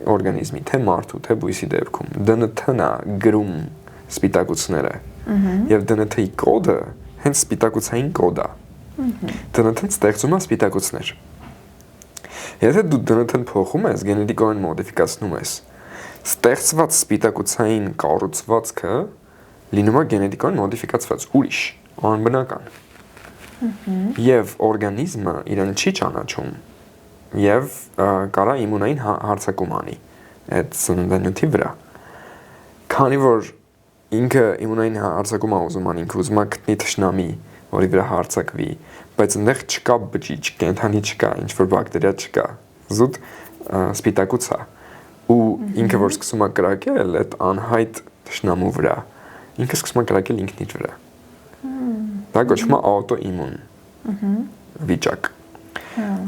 Speaker 2: օրգանիզմի, թե մարդու, թե բույսի դեպքում ԴՆԹ-ն է գրում սպիտակուցները։ Եվ ԴՆԹ-ի կոդը հենց սպիտակուցային կոդ է։ ԴՆԹ-ն ստեղծում է սպիտակուցներ։ Եթե դու ԴՆԹ-ն փոխում ես, գենետիկորեն մոդիֆիկացնում ես, ստեղծված սպիտակուցային կառուցվածքը լինում է գենետիկորեն մոդիֆիկացված, ուրիշ, անբնական։ Եվ օրգանիզմը իրեն չի ճանաչում եւ կարա իմունային հարձակում անի այդ սննդանյութի վրա։ Քանի որ ինքը իմունային հարձակում է ուզում անի, ինքը ուզում է գտնի թշնամի, որի վրա հարձակվի, բայց այնտեղ չկա բջիջ, կենդանի չկա, ինչ որ բակտերիա չկա, զուտ սպիտակուց է։ Ու ինքը որ սկսում է կրակել այդ անհայտ թշնամու վրա, ինքը սկսում է կրակել ինքն իր վրա։ Դա կոչվում է աուտոիմուն վիճակ։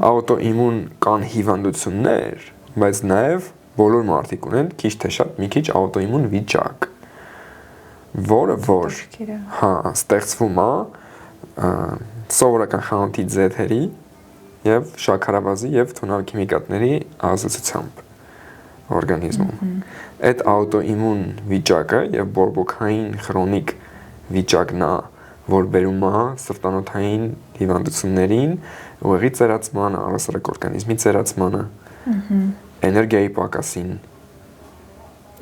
Speaker 2: Աուտոիմուն կան հիվանդություններ, բայց նաև բոլոր մարդիկ ունեն քիչ թե շատ մի քիչ աուտոիմուն վիճակ, որը որ հա ստեղծվում է սովորական խանութի ձեթերի եւ շաքարավազի եւ թունաքիմիկատների ազդեցությամբ օրգանիզմում։ Այդ աուտոիմուն վիճակը եւ բորբոքային քրոնիկ վիճակն է, որ բերում է սրտանոթային հիվանդություններին, ուղեղի ծերացմանը, առհասարակ օրգանիզմի ծերացմանը, էներգիայի պակասին։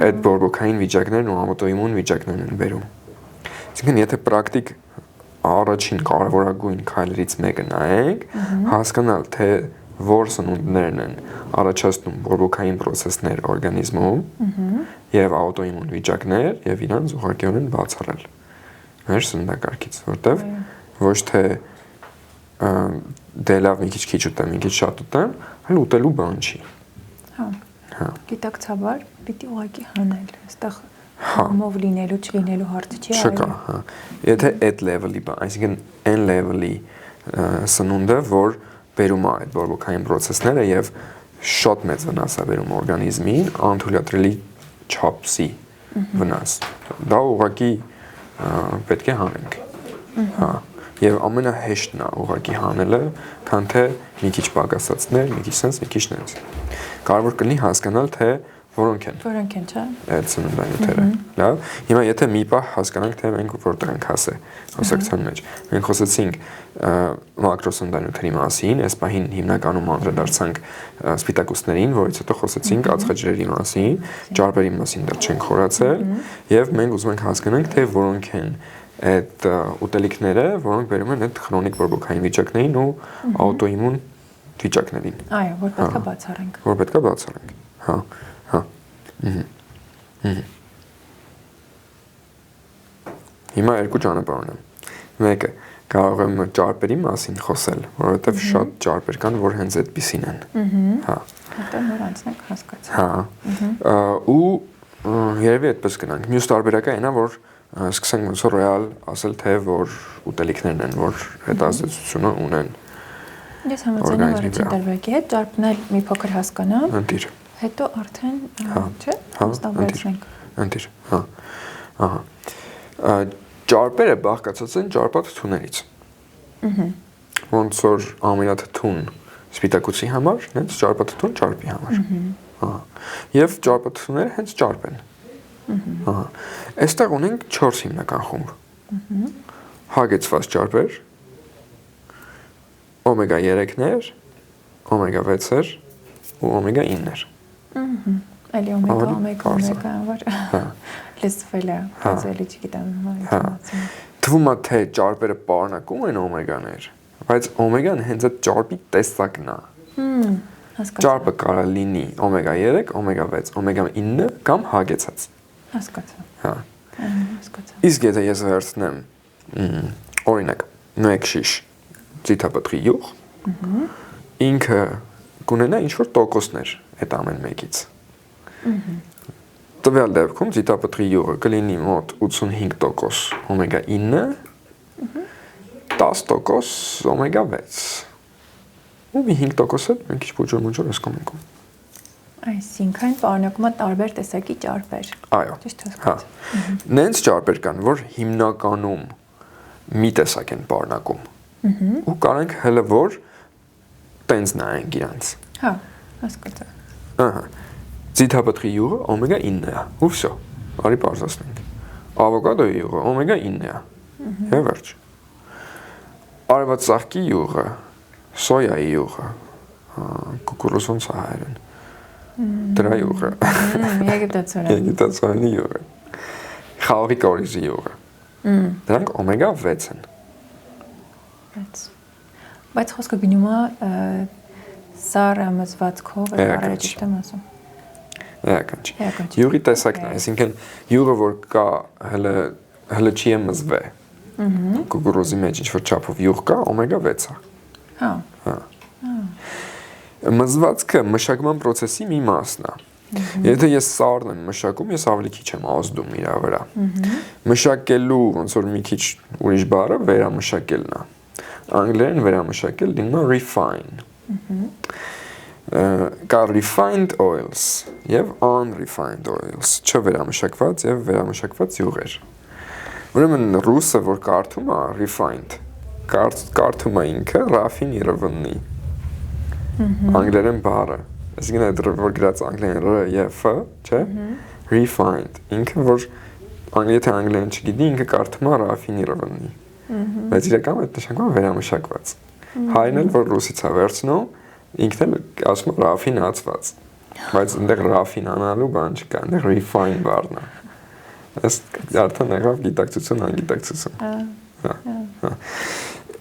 Speaker 2: Այդ բորբոքային վիճակներն ու աուտոիմուն վիճակներն են բերում։ Այսինքն, եթե պրակտիկ առաջին կարևորագույն քայլերից մեկը նայենք, հասկանալ, թե որ սնունդներն են առաջացնում բորբոքային պրոցեսներ օրգանիզմում եւ աուտոիմուն վիճակներ եւ իրանց ուղղակիորեն բացառել մեր սննդակարգից, որտեվ ոչ թե դե լավ մի քիչ ուտեմ, մի քիչ շատ ուտեմ, այլ ուտելու բան չի։ Հա։
Speaker 1: Գիտակցաբար պիտի ուղղակի հանել, այստեղ համով լինելու չլինելու հարցը չի արել։
Speaker 2: Չկա, հա։ Եթե այդ level-ի բան, այսինքն այն level-ի սնունդը, որ բերում է այդ բորբոքային պրոցեսները եւ շատ մեծ վնաս է բերում օրգանիզմին, անթույլատրելի չափսի վնաս։ Դա ուղղակի պետք է հանենք։ Հա, եւ ամենահեշտն է ուղղակի հանելը, քան թե մի քիչ պակասացնել, մի քիչ sense, մի քիչ նենց։ Կարևոր կլինի հասկանալ, թե որոնք են։
Speaker 1: Որոնք են, չէ՞։
Speaker 2: Այդ սննդանյութերը։ Լավ։ Հիմա եթե մի պահ հասկանանք, թե մենք որտեղ ենք հասցեության մեջ։ Մենք խոսեցինք մակրոսննդանյութերի մասին, այս պահին հիմնականում անդրադարձանք սպիտակուցներին, որից հետո խոսեցինք ածխաջրերի մասին, ճարպերի մասին դեռ չենք խորացել, եւ մենք ուզում ենք հասկանանք, թե որոնք են այդ ուտելիքները, որոնք բերում են այդ քրոնիկ բորբոքային վիճակներին ու աուտոիմուն վիճակներին։
Speaker 1: Այո, որ պետք է բացառենք։
Speaker 2: Որ պետք է բացառենք։ Հա, հա։ Հիմա երկու ճանապարհ ունեմ։ Մեկը կարող եմ ճարպերի մասին խոսել, որովհետև շատ ճարպեր կան, որ հենց այդպիսին են։ Հա։
Speaker 1: Հետո նոր անցնենք հասկացա։
Speaker 2: Հա։ Ու երևի այդպես գնանք։ Մյուս տարբերակը այնա, որ սկսենք ոնց որ ռեալ ասել, թե որ ուտելիքներն են, որ այդ ազդեցությունը ունեն։
Speaker 1: Ես համաձայն եմ առաջին տարբերակի հետ, ճարպն էլ մի փոքր հասկանամ։
Speaker 2: Ընտիր։
Speaker 1: Հետո արդեն, չէ՞, ստաբերացնենք։
Speaker 2: Ընտիր, հա։ Ահա։ Ճարպերը բաղկացած են ճարպաթթուներից։ Ոնց որ ամենաթթուն սպիտակուցի համար, հենց ճարպաթթուն ճարպի համար։ Ահա։ Եվ ճարպաթթուները հենց ճարպ են։ Ահա։ Այստեղ ունենք 4 հիմնական խումբ։ Հագեցված ճարպեր, օմեգա 3-ներ, օմեգա 6-եր ու օմեգա 9-ներ։
Speaker 1: Էլի օմեգա, որ լսվել է, հազելի չգիտեմ ինֆորմացիա։
Speaker 2: Թվում է, թե ճարպերը պարունակում են օմեգաներ, բայց օմեգան հենց այդ ճարպի տեսակն է։ Ճարպը կարող է լինի օմեգա 3, օմեգա 6, օմեգա 9 կամ հագեցած։
Speaker 1: Հասկացա։
Speaker 2: Հա։
Speaker 1: Հասկացա։
Speaker 2: Իսկ եթե ես վերցնեմ օրինակ 1 շիշ ձիթապտղի յուղ, ինքը կունենա ինչ-որ տոկոսներ այդ ամեն մեկից։ Տվյալ դեպքում ձիթապտղի յուղը կլինի մոտ 85% օմեգա 9, 10% օմեգա 6։ Ու մի 5% մի քիչ փոջոր ասկոմ ենք։
Speaker 1: Այսինքն պարունակում է տարբեր տեսակի ճարպեր։
Speaker 2: Այո։
Speaker 1: Ճիշտ
Speaker 2: Հա։
Speaker 1: հասկացա։
Speaker 2: Նենց ճարպեր կան, որ հիմնականում մի տեսակ են պարունակում։ Ու կարանք հələ որ տենց նայենք իրանց։
Speaker 1: Հա, հասկացա։
Speaker 2: Ահա։ Ձիթապտղի յուղը օմեգա 9 է։ Ու վсё։ Արի բարձրացնենք։ Ավոկադոյի յուղը օմեգա 9 է։ Եվ վերջ։ Արևած ծաղկի յուղը, սոյայի յուղը, կուկուրուզոն սահարեն։ Դրա յուղը։ Եգիպտացորենի յուղը։ Խաղողի կորիզի յուղը։ Դրանք օմեգա 6 են։
Speaker 1: Բայց խոսքը գնում է սառը մզվածքով, այլ ճիշտ եմ ասում։
Speaker 2: Էականջ։ Յուղի տեսակն է, այսինքն յուղը որ կա հələ չի է մզվե։ Կուկուրուզի մեջ ինչ որ չափով յուղ կա, օմեգա 6 է։
Speaker 1: Հա։
Speaker 2: Հա։ Մզվածքը մշակման process-ի մի մասն է։ Եթե ես սառն եմ մշակում, ես ավելի քիչ եմ ազդում իր վրա։ Մշակելու ոնց որ մի քիչ ուրիշ բառը վերամշակելն է։ Անգլերեն վերամշակել լինում է refine։ Կա refined oils եւ unrefined oils, չվերամշակված եւ վերամշակված յուղեր։ Ուրեմն ռուսը որ կարդում է refined, կարդում է ինքը raffinirованный։ Անգլերեն բառը, այսինքն այդ որ գրած անգլերեն ռ եւ ֆ, չէ՞, refined, ինքը որ եթե անգլերեն չգիտի, ինքը կարդում է raffinirованный։ Բայց իրականում այդ նշանակում է վերամշակված։ Հայրն էլ որ ռուսից է վերցնում, ինքն էլ ասում է ռաֆինացված։ Բայց այնտեղ ռաֆինանալու բան չկա, այնտեղ refine բառն է։ Այս արդեն եղավ գիտակցություն, անգիտակցություն։ Հա։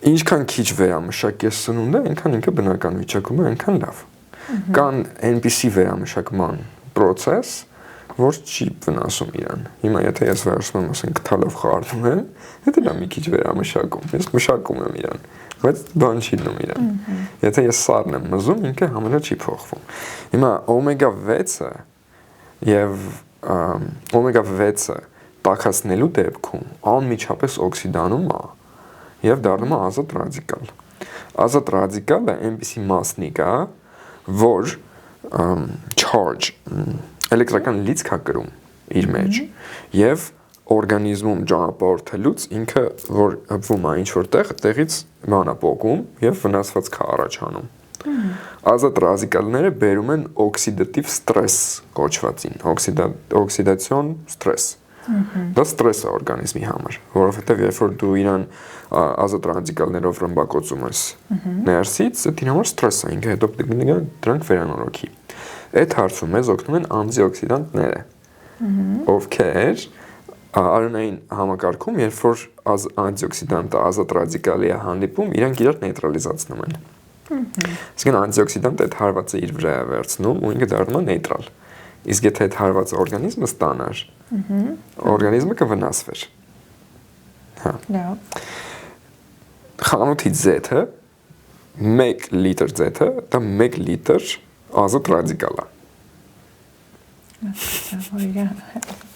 Speaker 2: Ինչքան քիչ վերամշակես սնունդը, այնքան ինքը բնական վիճակում է, այնքան լավ։ Կան այնպիսի վերամշակման process, որ չի վնասում իրան։ Հիմա եթե ես վերցնում եմ, ասենք թալով խառնում եմ, հետո դա մի քիչ վերամշակում։ Ես մշակում եմ իրան, բայց բան չի դնում իրան։ Եթե ես սառն եմ մզում, ինքը համարյա չի փոխվում։ Հիմա օմեգա 6-ը եւ օմեգա 6-ը տաքացնելու դեպքում անմիջապես օքսիդանում է եւ դառնում է ազատ ռադիկալ։ Ազատ ռադիկալը այնպիսի մասնիկ է, որ charge էլեկտրական լիցք է կրում իր մեջ եւ օրգանիզմում ճանապարհորդելուց ինքը որ հպվում է ինչ որտեղ տեղից բանա փոկում եւ վնասվածք է առաջանում։ Ազատ ռադիկալները բերում են օքսիդատիվ ստրես կոչվածին, օքսիդացիոն ստրես։ Դա ստրես է օրգանիզմի համար, որովհետեւ երբ որ դու իրան ազատ ռադիկալներով ռմբակոծում ես ներսից, դա համար ստրես է, ինքը հետո դրանք վերանորոգի։ Այդ հարցում մեզ օգնում են անտիօքսիդանտները, ովքեր արյունային համակարգում, երբ որ անտիօքսիդանտը ազատ ռադիկալի է հանդիպում, իրանք իրար նեյտրալիզացնում են։ Իսկ անտիօքսիդանտը այդ հարվածը իր վրա է վերցնում ու ինքը դառնում է նեյտրալ։ Իսկ եթե այդ հարվածը օրգանիզմը ստանար, օրգանիզմը կվնասվեր։ Հա։ Խանութի ձեթը 1 լիտր ձեթը, դա 1 լիտր ազատ ռադիկալ է։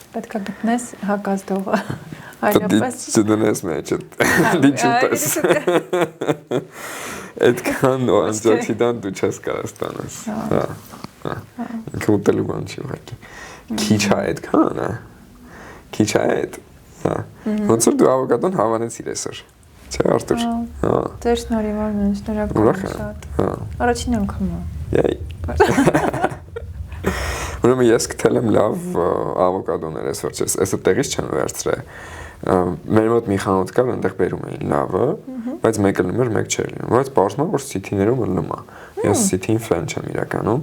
Speaker 1: Պետք է գտնես հակազդողը։
Speaker 2: Չդնես մեջ դիչում պես։ Այդքան անտիօքսիդանտ դու չես կարող ստանաս։ Հա։ Ինքը ուտելու բան չի ուղղակի։ Քիչ է այդքան, հա։ Քիչ է այդ։ Հա։ Ոնց որ դու ավոկադոն հավանեցիր այսօր։ Չէ, Արտուր։ Հա։
Speaker 1: Ձեր շնորհիվ են, շնորհակալ շատ։ Հա։ Առաջին անգամը։
Speaker 2: Եй։ Ուրեմն ես գտել եմ լավ ավոկադոներ այսօր, այսօր տեղից չեմ վերցրել։ Մեր մոտ մի խանութ կար, այնտեղ բերում էին լավը, բայց մեկը լում էր, մեկ չէր լինում։ Բայց պարզվում է, որ սիթիներում լում է։ Ես սիթին ֆեն չեմ իրականում,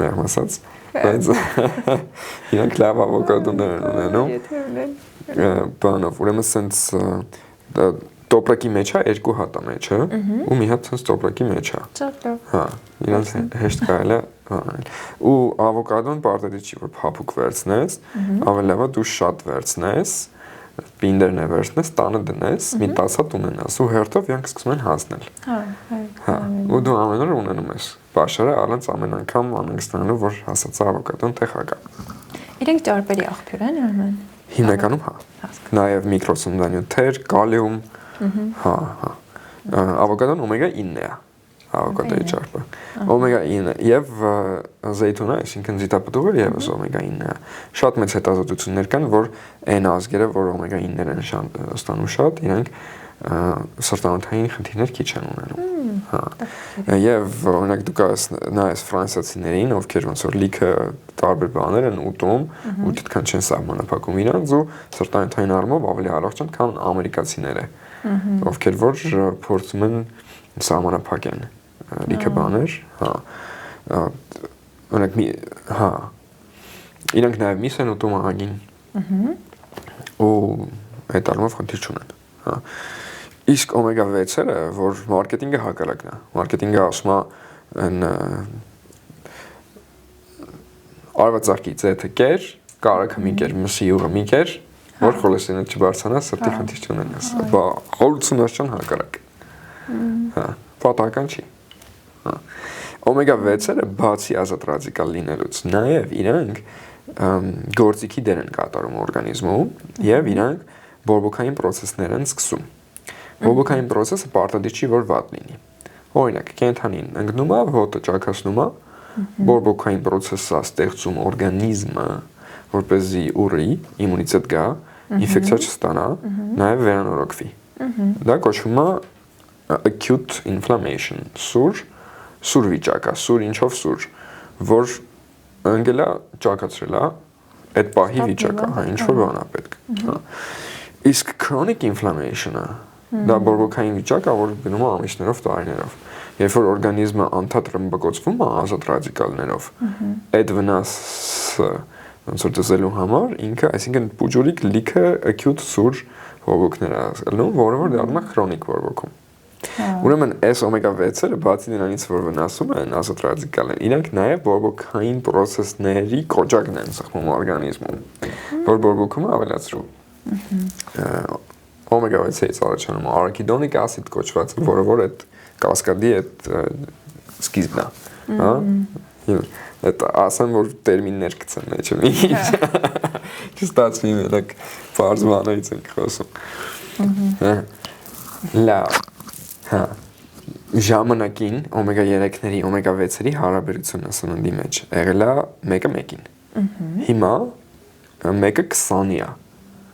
Speaker 2: մեղմ ասած, բայց իրանք լավ ավոկադոներ են ունենում։ Բանով, ուրեմն սենց տոպրակի մեջ է, 2 հատ է մեջը, ու մի հատ սենց տոպրակի մեջ է։
Speaker 1: Շատ լավ։
Speaker 2: Հա, իրանք հեշտ կարելի է անել։ Ու ավոկադոն պարտադիր չի, որ փափուկ վերցնես, ավելի լավ է դու շատ վերցնես, պինդերն է վերցնես, տանը դնես, մի 10 հատ ունենաս ու հերթով իրանք սկսում են հասնել։ Հա, ու դու ամեն օր ունենում ես։ Բաշարը առանց ամեն անգամ անհանգստանալու, որ հասած ավոկադոն տեղ կա։
Speaker 1: Իրենք ճարպերի աղբյուր են ուրեմն։
Speaker 2: Հիմնականում հա։ Նաև միկրոսումնանյութեր, կալիում, հա, հա։ Ավոկադոն օմեգա 9 է։ Ավոկադոյի ճարպը։ Օմեգա 9 եւ զեյթունը, այսինքն զիթապտուղը եւս օմեգա 9 է։ Շատ մեծ հետազոտություններ կան, որ այն ազգերը, որ օմեգա 9-ներ են ստանում շատ, իրենք սրտանոթային խնդիրներ քիչ են ունենում։ Հա։ Եվ օրինակ դու կաս նայես ֆրանսիացիներին, ովքեր ոնց որ լիքը տարբեր բաներ են ուտում, ու դիտքան չեն սահմանափակում իրանց ու սրտանոթային առումով ավելի առողջ են, քան ամերիկացիները, ովքեր որ փորձում են սահմանափակեն լիքը բաներ, հա։ Օրինակ հա։ Իրանք նաև միս են ուտում ահագին։ Ու այդ առումով խնդիր չունեն, հա։ Իսկ օմեգա 6-երը, որ մարքեթինգը հակառակն է։ Մարքեթինգը ասում է այն արվածակի ձեթը կեր, կարագը մի կեր, մսի յուղը մի կեր, որ խոլեստերինը չբարձրանա, սրտի խնդիր չունենաս։ Բա խոլությունս չեն հակառակ։ Հա, պատահական չի։ Հա։ Օմեգա 6-երը բացի ազատ ռադիկալ լինելուց, նաև իրանք գործիքի դեր են կատարում օրգանիզմում եւ իրանք բորբոքային process-ներ են սկսում։ Բորբոքային process-ը պարտադիր չի, որ վատ լինի։ Օրինակ, կենդանին ընկնում է, հոտը ճաքացնում է, բորբոքային process-ը ստեղծում օրգանիզմը, որպեսզի ուռի, իմունիտետ գա, ինֆեկցիա չստանա, նաև վերանորոգվի։ Դա կոչվում է acute inflammation, սուր վիճակա, սուր ինչով սուր, որ ընկել է, ճաքացրել է, այդ պահի վիճակա, հա, ինչ որ բան է պետք։ Իսկ chronic inflammation-ը դա բորբոքային վիճակ է, որ գնում է ամիսներով, տարիներով։ Երբ որ օրգանիզմը անդադ ռմբակոծվում է ազատ ռադիկալներով, այդ վնասը ոնց որ դզելու համար ինքը, այսինքն պուջուրիկ լիքը acute սուր բորբոքներ է ելնում, որը որ դառնում է chronic բորբոքում։ Ուրեմն այս օմեգա 6-երը բացի նրանից, որ վնասում են ազատ ռադիկալներ, իրանք նաև բորբոքային process-ների կոճակն են սխմում օրգանիզմում, որ բորբոքումը ավելացրում։ Օմեգա 6-ից առաջանում է արաքիդոնիկ ասիդ կոչված, որը որ այդ կասկադի այդ սկիզբն է, հա։ Այդ ասեմ, որ տերմիններ գցեմ մեջը մի չստացվի մենակ բարձ բաներից ենք խոսում։ Լավ, հա։ Ժամանակին օմեգա 3-ների, օմեգա 6-երի հարաբերությունը սննդի մեջ եղել է 1-ը 1-ին։ Հիմա 1-ը 20-ի է։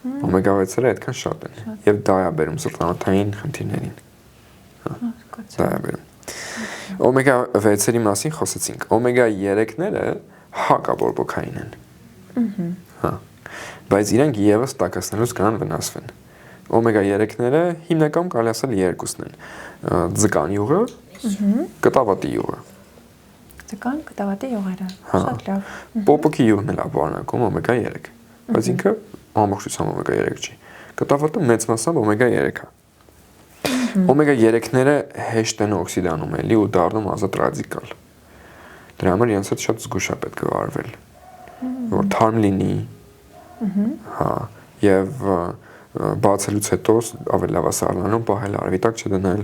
Speaker 2: Օմեգա 6-ը այդքան շատ են եւ դա է բերում սրտանոթային խնդիրներին։ Դա է բերում։ Օմեգա 6-երի մասին խոսեցինք։ Օմեգա 3-ները հակաբորբոքային են։ Հա։ Բայց իրենք եւս տակասնելուց կան վնասվեն։ Օմեգա 3-ները հիմնականում կարելի ասել երկուսն են։ Ձկան յուղը, կտավատի յուղը։
Speaker 1: Ձկան, կտավատի յուղերը։ Շատ լավ։
Speaker 2: Պոպոկի յուղն էլ ապարնակում օմեգա 3, բայց ինքը ամբողջությամբ օմեգա 3 չի։ Կտավատը մեծ մասամբ օմեգա 3 է։ Օմեգա 3-ները հեշտ են օքսիդանում էլի ու դառնում ազատ ռադիկալ։ Դրա համար իրենց հետ շատ զգուշ է պետք է վարվել, որ թարմ լինի։ Հա, եւ բացելուց հետո ավելի լավ է սառնանում, պահել արևի տակ չդնել։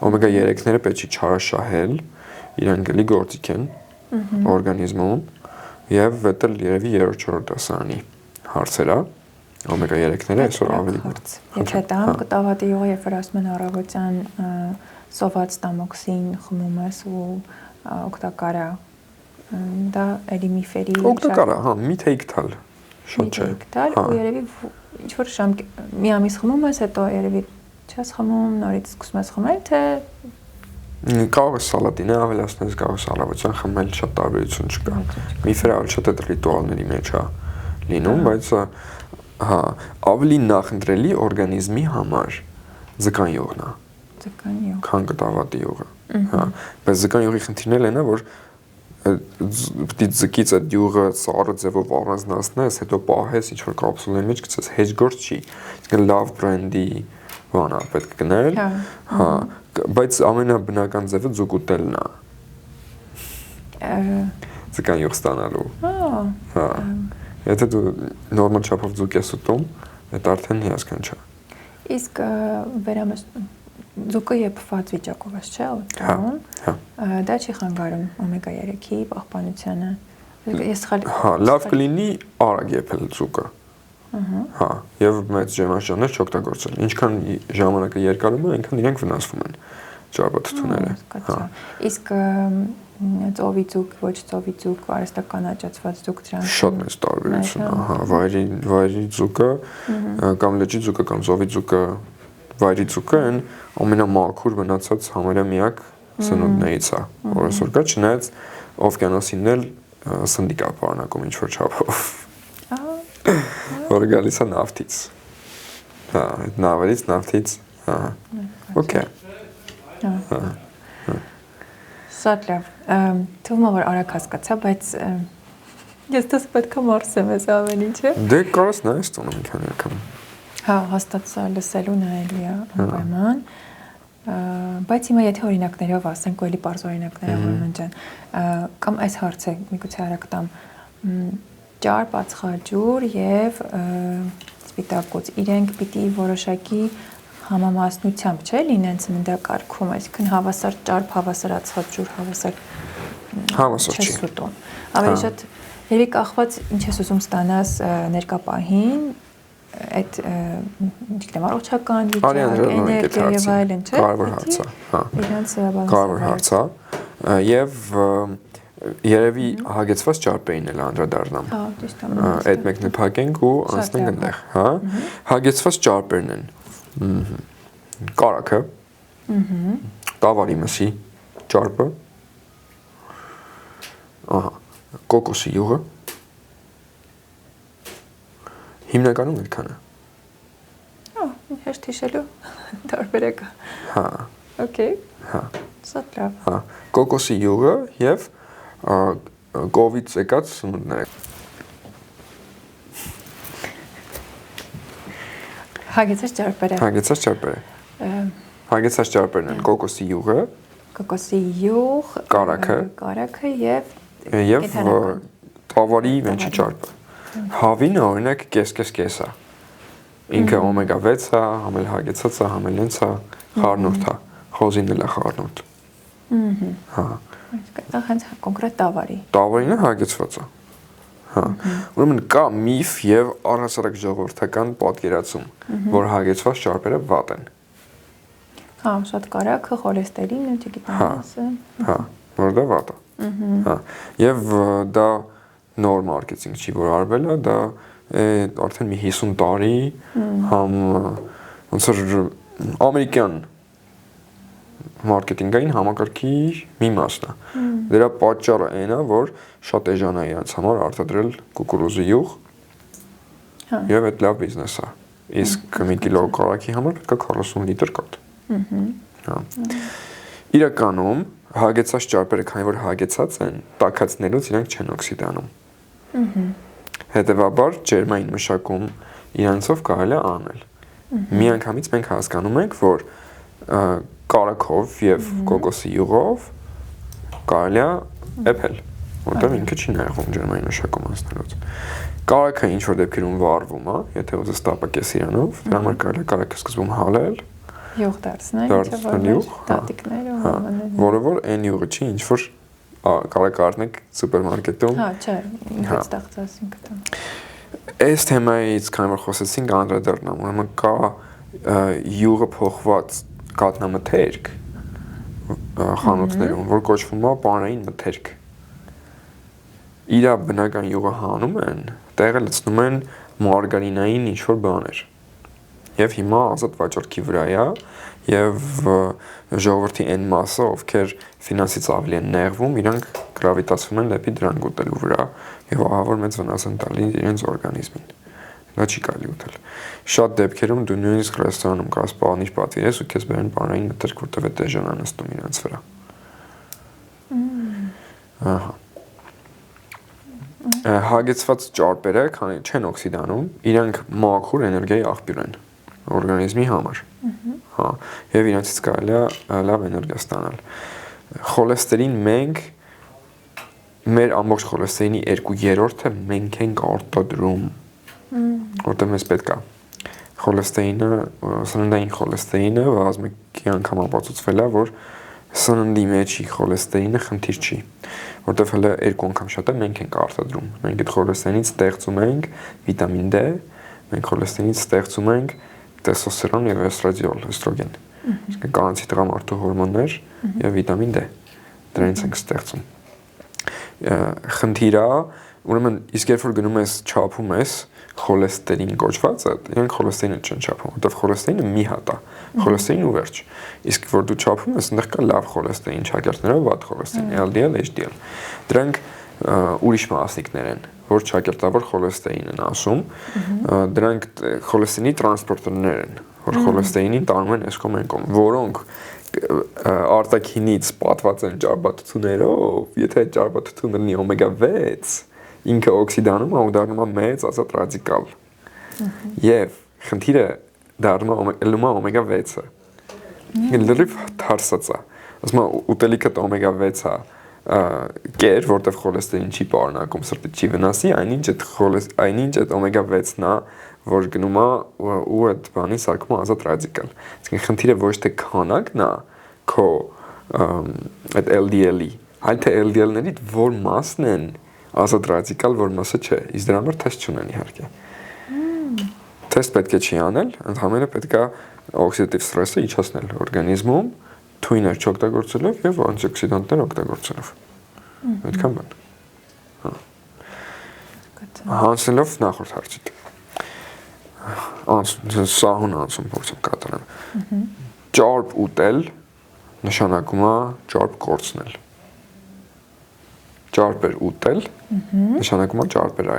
Speaker 2: Օմեգա 3-ները պետք չի չարաշահել, իրենք գլի գործիք են օրգանիզմում եւ դա երևի 3-4 դասարանի հարցեր է։ Օմեգա 3-ները այսօր ավելի
Speaker 1: Եթե տամ կտավատի յուղը երբ որ ասում են առավոտյան սոված տամոքսին խմում ես ու օգտակար է, դա էլի միֆերի
Speaker 2: օգտակար է, հա, մի թեյք տալ, շատ չէ։
Speaker 1: Ու երևի ինչ որ շամ մի ամիս խմում ես, հետո երևի չես խմում, նորից սկսում ես խմել, թե
Speaker 2: կարող է սալատին ավելացնել, կարող է առավոտյան խմել, շատ տարբերություն չկա։ Միֆերը ավելի շատ այդ ռիտուալների մեջ է լինում, բայց հա, ավելի նախընտրելի օրգանիզմի համար ձկան յուղն է։
Speaker 1: Ձկան յուղ։
Speaker 2: Քան կտավատի յուղը։ Հա, բայց ձկան յուղի խնդիրն էլ է, որ պետք է ձկից այդ յուղը սառը ձևով առանձնացնես, հետո պահես, ինչ որ կապսուլայի մեջ գցես, հեչ գործ չի։ Իսկ լավ բրենդի բան է պետք գնել։ Հա, բայց ամենաբնական ձևը ձուկ ուտելն է։ Ձկան յուղ ստանալու։ Հա։ Եթե դու նորմալ չափով ձուկ ես ուտում, դա արդեն հիասքանչ է։
Speaker 1: Իսկ վերամես ձուկը եփված վիճակով է, չէ՞, ուտում։ Դա չի խանգարում օմեգա 3-ի պահպանությանը։ Ես սխալ։
Speaker 2: Հա, լավ կլինի արագ եփել ձուկը։ Հա, եւ մեծ ժամանակներ չօգտագործել։ Ինչքան ժամանակը երկարում է, այնքան իրենք վնասվում են ճարպաթթուները։
Speaker 1: Հա։ Իսկ ծովի ձուկ, ոչ ծովի ձուկ, արհեստական աճացված ձուկ դրանք
Speaker 2: շատ մեծ տարբերություն է, հա, վայրի ձուկը կամ լճի ձուկը կամ ծովի ձուկը, վայրի ձուկը են ամենամաքուր մնացած համարյա միակ սնունդներից է, որ այսօր կա, չնայած օվկիանոսին էլ սնդիկ է պարունակում ինչ-որ չափով, որը գալիս է նավթից, հա, այդ նավերից, նավթից, հա, օքեյ, հա,
Speaker 1: շատ լավ, թվում է, որ արագ հասկացա, բայց ես դες պետք է մարսեմ ես ամեն ինչը։
Speaker 2: Դե կարաս նայես տունը մի քանի անգամ։
Speaker 1: Հա, հաստատ սա լսելու նայելի է անպայման, բայց հիմա եթե օրինակներով ասենք, ու էլի պարզ օրինակներով ուրեմն ջան, կամ այս հարցը միգուցե արագ տամ, ճարպ, ածխաջուր եւ սպիտակուց, իրենք պիտի որոշակի համամասնությամբ չէ լինեն ծննդակարգում, այսինքն հավասար ճարպ, հավասար ածխաջուր,
Speaker 2: հավասար չի։
Speaker 1: Ավելի շատ երևի կախված ինչ ես ուզում ստանաս ներկա պահին, այդ ինչքան առողջական վիճակ, էներգիա եւ այլն, չէ՞։
Speaker 2: Կարևոր հարց է, հա։
Speaker 1: Իրանց
Speaker 2: կարևոր հարց է եւ երևի հագեցված ճարպերին էլ անդրադառնամ։
Speaker 1: Հա, ճիշտ է։
Speaker 2: Այդ մեկն փակենք ու անցնենք այնտեղ, հա։ Հագեցված ճարպերն են։ Կարակը, տավարի մսի ճարպը, կոկոսի յուղը, հիմնականում այդքանը։
Speaker 1: Հեշտ հիշելու տարբերակը։
Speaker 2: Հա։
Speaker 1: Okay։
Speaker 2: Հա։
Speaker 1: Շատ լավ։
Speaker 2: Հա, կոկոսի յուղը եւ կովից եկած սնունդները։
Speaker 1: Հագեցած ճարպերը։
Speaker 2: Հագեցած ճարպերը։ Հագեցած ճարպերն են կոկոսի յուղը,
Speaker 1: կոկոսի յուղ, կարակը եւ
Speaker 2: տավարի վենչի ճարպը։ Հավինը օրինակ կես է։ Ինքը օմեգա 6 է, համել հագեցած է, համել հենց է, խառնուրդ է, խոզին էլ է խառնուրդ։ Հա։
Speaker 1: Դա հենց կոնկրետ տավարի։
Speaker 2: Տավարին է հագեցված է։ Հա։ Ուրեմն կա միֆ եւ առհասարակ ժողովրդական պատկերացում, որ հագեցված ճարպերը վատ են։
Speaker 1: Հա, շատ կարակը, խոլեստերինը, չգիտեմ ասը։
Speaker 2: Հա, որ դա վատ է։ Հա։ Եվ դա նոր մարքեթինգ չի, որ արվել է, դա արդեն մի 50 տարի համ ոնց որ ամերիկյան մարքեթինգային համակարգի մի մասն է։ Դրա պատճառը այն է, որ շատ էժան է իրենց համար արտադրել կուկուրուզի յուղ եւ այդ լավ բիզնես է։ Իսկ մի կիլո կարագի համար պետք է 40 լիտր կոտ։ Հա։ Իրականում հագեցած ճարպերը, քանի որ հագեցած են, տաքացնելուց իրենք չեն օքսիդանում։ Հետևաբար ջերմային մշակում իրանցով կարելի է անել։ Միանգամից մենք հասկանում ենք, որ կարագով եւ կոկոսի յուղով կարելի է էփել, որտեղ ինքը չի նայվում ջերմային մշակում անցնելուց։ Կարագը ինչ որ դեպքերում վառվում է, եթե ուզես տապակես իրանով, դրա համար կարելի է կարագը սկզբում հալել,
Speaker 1: յուղ դարձնել, տատիկները,
Speaker 2: որը որ այն յուղը չի, ինչ որ կարեք առնեք սուպերմարկետում։
Speaker 1: Հա, չէ, ինքն ստեղծած ինքն։
Speaker 2: Այս թեմայից քանի որ խոսեցինք անդրադառնամ, ուրեմն կա յուղը փոխված կաթնամթերք խանութներում, որ կոչվում է պանային մթերք։ Իրա բնական յուղը հանում են, տեղը լցնում են մարգարինային ինչ որ բաներ։ Եվ հիմա ազատ վաճառքի վրա է եւ ժողովրդի այն մասը, ովքեր ֆինանսից ավելի են նեղվում, իրանք գրավիտացվում են դեպի դրանք ուտելու վրա եւ ահավոր մեծ վնաս են տալի իրենց օրգանիզմին։ Դա չի կարելի ուտել։ Շատ դեպքերում դու նույնիսկ ռեստորանում կաս պանիր պատվիրես ու քեզ բերեն պանային մթերք, որտեղ է դեժան անստում իրենց վրա։ Ահա։ Հագեցված ճարպերը, քանի չեն օքսիդանում, իրանք մաքուր էներգիայի աղբյուր են օրգանիզմի համար։ Հա, եւ իրենցից կարելի է լավ էներգիա ստանալ։ Խոլեստերին մենք մեր ամբողջ խոլեստերինի 2/3-ը մենք ենք արտադրում։ Որտեղ մեզ պետք է։ Խոլեստերինը, սննդային խոլեստերինը բազմակի անգամ ապացուցվել է, որ սննդի մեջի խոլեստերինը խնդիր չի, որտեղ հələ 2 անգամ շատ է մենք ենք արտադրում։ Մենք այդ խոլեստերինից ստեղծում ենք վիտամին D, մենք խոլեստերինից ստեղծում ենք տեստոստերոն եւ էստրադիոլ, իսկ կանացի տղամարդու հորմոններ եւ վիտամին D դրանից ենք ստեղծում։ Խնդիրը, ուրեմն իսկ երբ որ գնում ես չափում ես խոլեստերին կոչվածը, իրենք խոլեստերինը չեն չափում, որտեղ խոլեստերինը մի հատ է, խոլեստերին ու վերջ։ Իսկ որ դու չափում ես, այնտեղ կա լավ խոլեստերին չակերտներով, վատ խոլեստերին, LDL, HDL։ Դրանք ուրիշ մասնիկներ են, որ չակերտավոր խոլեստերին են ասում, դրանք խոլեստերինի տրանսպորտերներ են, որ խոլեստերինին տանում են էսկոմ ենկոմ, որոնք արտաքինից պատված են ճարպաթթուներով, եթե այդ ճարպաթթուը լինի օմեգա 6, ինքը օքսիդանում է ու դառնում է մեծ ազատ ռադիկալ։ Եվ խնդիրը դառնում է օմեգա 6-ը։ Լրիվ թարսած է։ Ասում եմ ուտելիքը օմեգա 6-ը կեր, որտեղ խոլեստերին չի պարունակում, սրտի չի վնասի, այնինչ այդ օմեգա 6-ն է, որ գնում է ու այդ բանի սարքում է ազատ ռադիկալ։ Իսկ խնդիրը ոչ թե քանակն է քո այդ LDL-ի, այլ թե LDL-ների որ մասն են ազատ ռադիկալ, որ մասը չէ, իսկ դրա համար թեստ չունեն իհարկե։ Թեստ պետք է չի անել, ընդհանրապես պետք է օքսիդատիվ սթրեսը իջեցնել օրգանիզմում, թույներ չօգտագործելով եւ անտիօքսիդանտներ օգտագործելով։ Այդքան բան։ Հա։ Հանցելով նախորդ հարցից։ Սահուն անցում փորձում կատարեմ։ Ճարպ ուտել նշանակում է ճարպ կորցնել։ Ճարպեր ուտել նշանակում է ճարպեր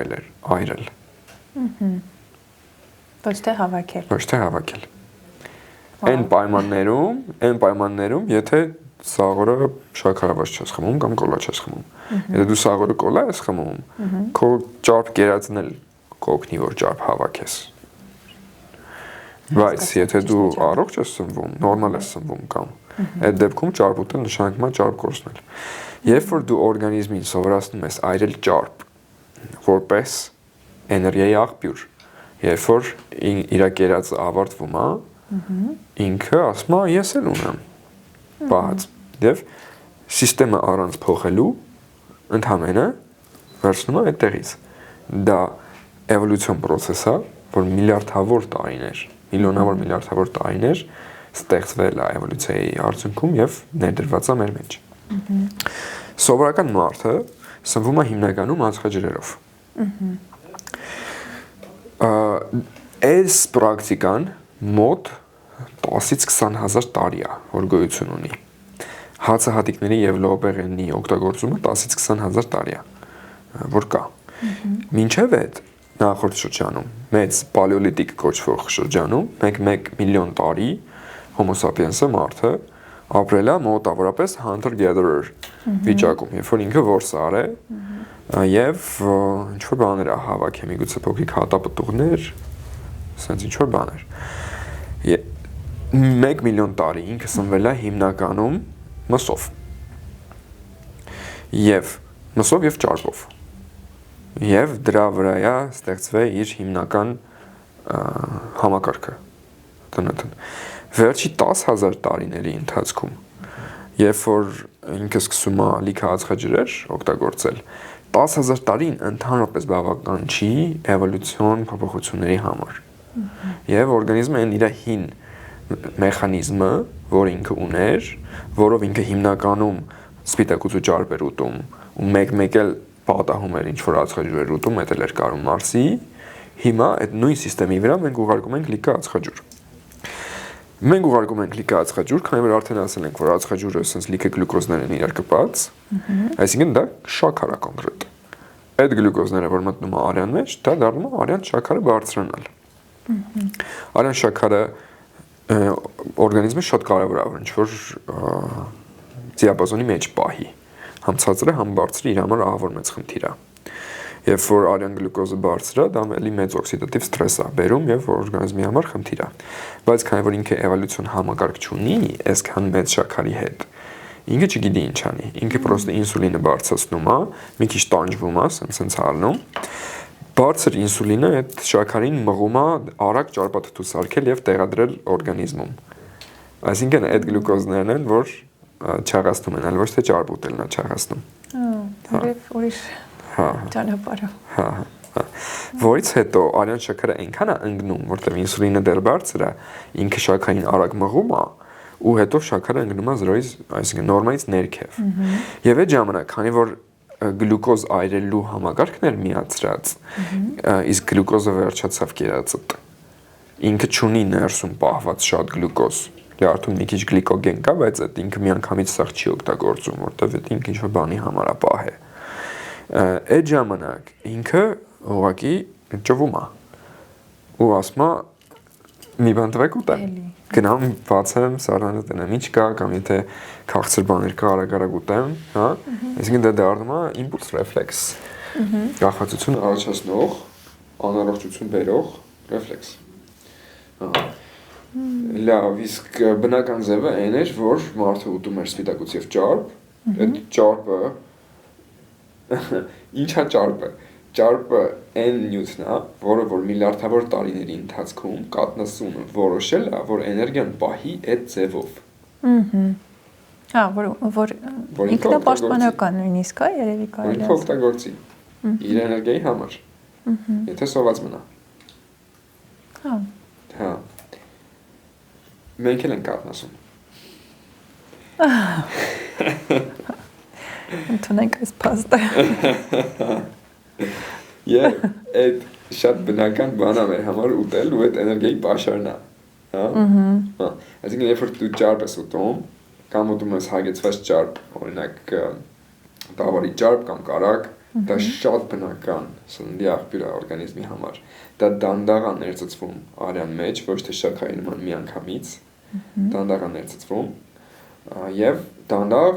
Speaker 2: այրել։
Speaker 1: Ոչ թե հավաքել։
Speaker 2: Ոչ թե հավաքել։ Այն պայմաններում, եթե սաղորը շաքարավազ չես խմում կամ կոլա չես խմում։ Եթե դու սաղորը կոլա ես խմում, քո ճարպ կերածնել կօգնի, որ ճարպ հավաքես։ Բայց եթե դու առողջ ես սնվում, նորմալ ես սնվում կամ այդ դեպքում ճարպ ուտել նշանակում է ճարպ կորցնել։ Երբ որ դու օրգանիզմին սովորացնում ես այրել ճարպ որպես էներգիայի աղբյուր, երբ որ իր կերածը ավարտվում է, ինքը ասում է ես էլ ունեմ բաց եւ սիստեմը առանց փոխելու ընդհանրապես վերցնում է այդտեղից դա էվոլյուցիոն process է որ միլիարդավոր տարիներ ստեղծվել է էվոլյուցիայի արդյունքում եւ ներդրված է մեր մեջ սովորական մարդը սնվում է հիմնականում ածխաջրերով Այս պրակտիկան մոտ 10-ից 20,000 տարի է, որ գոյություն ունի։ Հացահատիկների եւ լոբեղենի օգտագործումը 10-ից 20,000 տարի է, որ կա։ Մինչև այդ նախորդ շրջանում, մեծ պալեոլիտիկ կոչվող շրջանում, 1 միլիոն տարի Homo sapiens-ը մարդը ապրել է մոտավորապես hunter-gatherer վիճակում, երբ որ ինքը որսար է եւ ինչ որ բաներ է հավաք է, միգուցե փոքրիկ հատապտուղներ, ասենց ինչ որ բաներ։ 1 միլիոն տարի ինքը սնվել է հիմնականում մսով եւ ճարպով եւ դրա վրա է ստեղծվել իր հիմնական համակարգը տնտն վերջի 10,000 տարիների ընթացքում երբ որ ինքը սկսում է լիքը ածխաջրեր օգտագործել 10,000 տարին ընդհանրապես բավական չի էվոլյուցիոն փոփոխությունների համար եւ օրգանիզմը այն իր հին մեխանիզմը որ ինքը ուներ, որով ինքը հիմնականում սպիտակուցու ճարպեր ուտում ու մեկ էլ պատահում էր ինչ որ ածխաջուրեր ուտում, դա էլ էր կարում Մարսի, հիմա այդ նույն համակարգի վրա մենք ուղարկում ենք լիքը ածխաջուր։ Մենք ուղարկում ենք լիքը ածխաջուր, քանի որ արդեն ասել ենք, որ ածխաջուրը ասենց լիքը գլյուկոզներ են իրար կպած, այսինքն դա շաքար է կոնկրետ։ Այդ գլյուկոզները, որ մտնում է արյան մեջ, դա դառնում է արյան շաքարը բարձրանալ։ Արյան շաքարը օրգանիզմը շատ կարևոր է, որ ինչ-որ դիապազոնի մեջ պահի, համ ցածրը, համ բարձրը իր համար ահավոր մեծ խնդիր է։ Երբ որ արյան գլյուկոզը բարձր է, դա էլի մեծ օքսիդատիվ ստրես է բերում եւ օրգանիզմի համար խնդիր է։ Բայց քանի որ ինքը էվոլյուցիոն համակարգ չունի, այսքան մեծ շաքարի հետ, ինքը չգիտի ինչ անի։ Ինքը պրոստը ինսուլինը բարձրացնում է, մի քիչ տանջվում է, սենց ալնում։ Բարձր ինսուլինը այդ շաքարին մղում է արագ ճարպաթթու սարքել եւ տեղադրել օրգանիզմում։ Այսինքն այդ գլյուկոզներն են, որ չաղացնում են, այլ ոչ թե ճարպ ուտելն է չաղացնում։
Speaker 1: Ուրիշ ճանապարհը։
Speaker 2: Որից հետո արյան շաքարը այնքան է ընկնում, որտեղ ինսուլինը դեռ բարձր է, ինքը շաքարին արագ մղում է ու հետո շաքարը ընկնում է 0-ից, այսինքն նորմայից ներքև։ Եվ այդ ժամանակ, քանի որ գլյուկոզ այրելու համակարգն էր միացրած, իսկ գլյուկոզը վերջացավ կերածդ։ Ինքը չունի ներսում պահված շատ գլյուկոզ։ Լյարդում մի քիչ գլիկոգեն կա, բայց այդ ինքը միանգամից սաղ չի օգտագործում, որտեղ այդ ինքը ինչ-որ բանի համար է պահե։ Այդ ժամանակ ինքը ուղղակի ճվում է։ Ու ասում է մի բան տվեք ուտեմ։ Գնամ բացեմ, սառնանը տնեմ ինչ կա, կամ եթե քաղցր բաներ կա, արագ ուտեմ, հա։ Այսինքն դա դառնում է իմպուլս ռեֆլեքս։ Կախվածություն առաջացնող, անառողջություն բերող ռեֆլեքս։ Լավ, իսկ բնական ձևը այն էր, որ մարդը ուտում էր սպիտակուց եւ ճարպ, այդ ճարպը ինչա ճարպը։ Ճարպը այն նյութն է, որը որ միլիարդավոր տարիների ընթացքում կաթնասունը որոշել է, որ էներգիան պահի այդ ձևով։
Speaker 1: Հա, որ ինքնապաշտպանական նույնիսկ է, երևի կարելի է։
Speaker 2: Ինքը օգտագործի իր էներգիայի համար։ Եթե սոված մնա։ Հա։ Մենք էլ ենք կաթնասուն։
Speaker 1: Ընդունենք այս փաստը։
Speaker 2: Եվ այդ շատ բնական բան է մեր համար ուտել ու այդ էներգիայի պաշարն է, հա։ Այսինքն երբ որ դու ճարպ ես ուտում, կամ ուտում ես հագեցված ճարպ, օրինակ տավարի ճարպ կամ կարագ, դա շատ բնական սննդի աղբյուր է օրգանիզմի համար։ Դա դանդաղ է ներծծվում արյան մեջ, ոչ թե շաքարի նման միանգամից, դանդաղ է ներծծվում եւ դանդաղ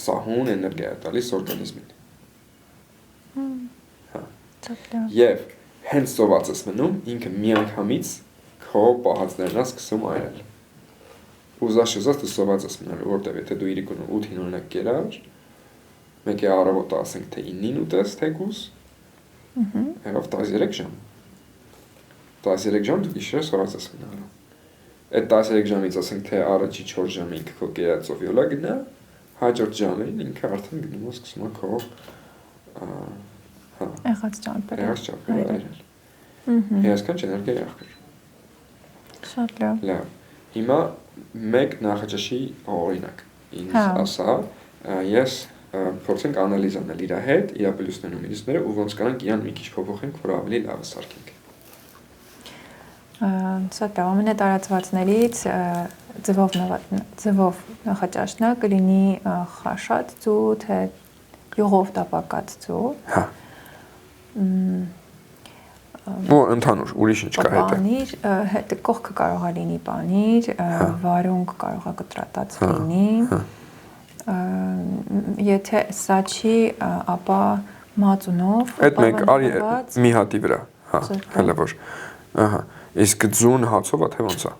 Speaker 2: սահուն էներգիա է տալիս օրգանիզմին։ Եվ հենց սոված ես մնում, ինքը միանգամից քո պահածներն է սկսում այրել։ Ուզած դու սոված ես մնալու, որտեղ եթե դու իրիկունը 8-ին օրինակ կերար, մեկի առավոտը ասենք թե 9-ին ուտես թեկուս, եղավ 13 ժամ։ 13 ժամ դու գիշերը սոված ես մնալու։ Այդ 13 ժամից ասենք թե առաջի 4 ժամը ինքը քո կերածով յոլա գնա, հաջորդ ժամերին ինքը արդեն գնում է սկսում է քո
Speaker 1: եղած ճարպերը
Speaker 2: այրել։ Հիասքանչ էներգիա աղբյուր։
Speaker 1: Շատ լավ։
Speaker 2: Լավ։ Հիմա մեկ նախաճաշի օրինակ ինձ ասա, ես փորձենք անալիզ անել իր հետ, իր պլյուսներն ու մինուսները ու ոնց կանանք իրան մի քիչ փոփոխենք, որ ավելի լավը սարքենք։
Speaker 1: Սա ամենատարածվածներից ձվով նախաճաշնա կլինի խաշած ձու, թե յուղով տապակած ձու։
Speaker 2: Հա։ Ու ընդհանուր ուրիշ ինչ կա հետը։
Speaker 1: Պանիր, հետը կողքը կարող է լինի պանիր, վարունգ կարող է կտրատած լինի։ Եթե սա չի, ապա մածունով
Speaker 2: Այդ մեկ արի մի հատի վրա, հա, հələ որ։ Ահա։ Իսկ ձուն հացով է թե ոնց է։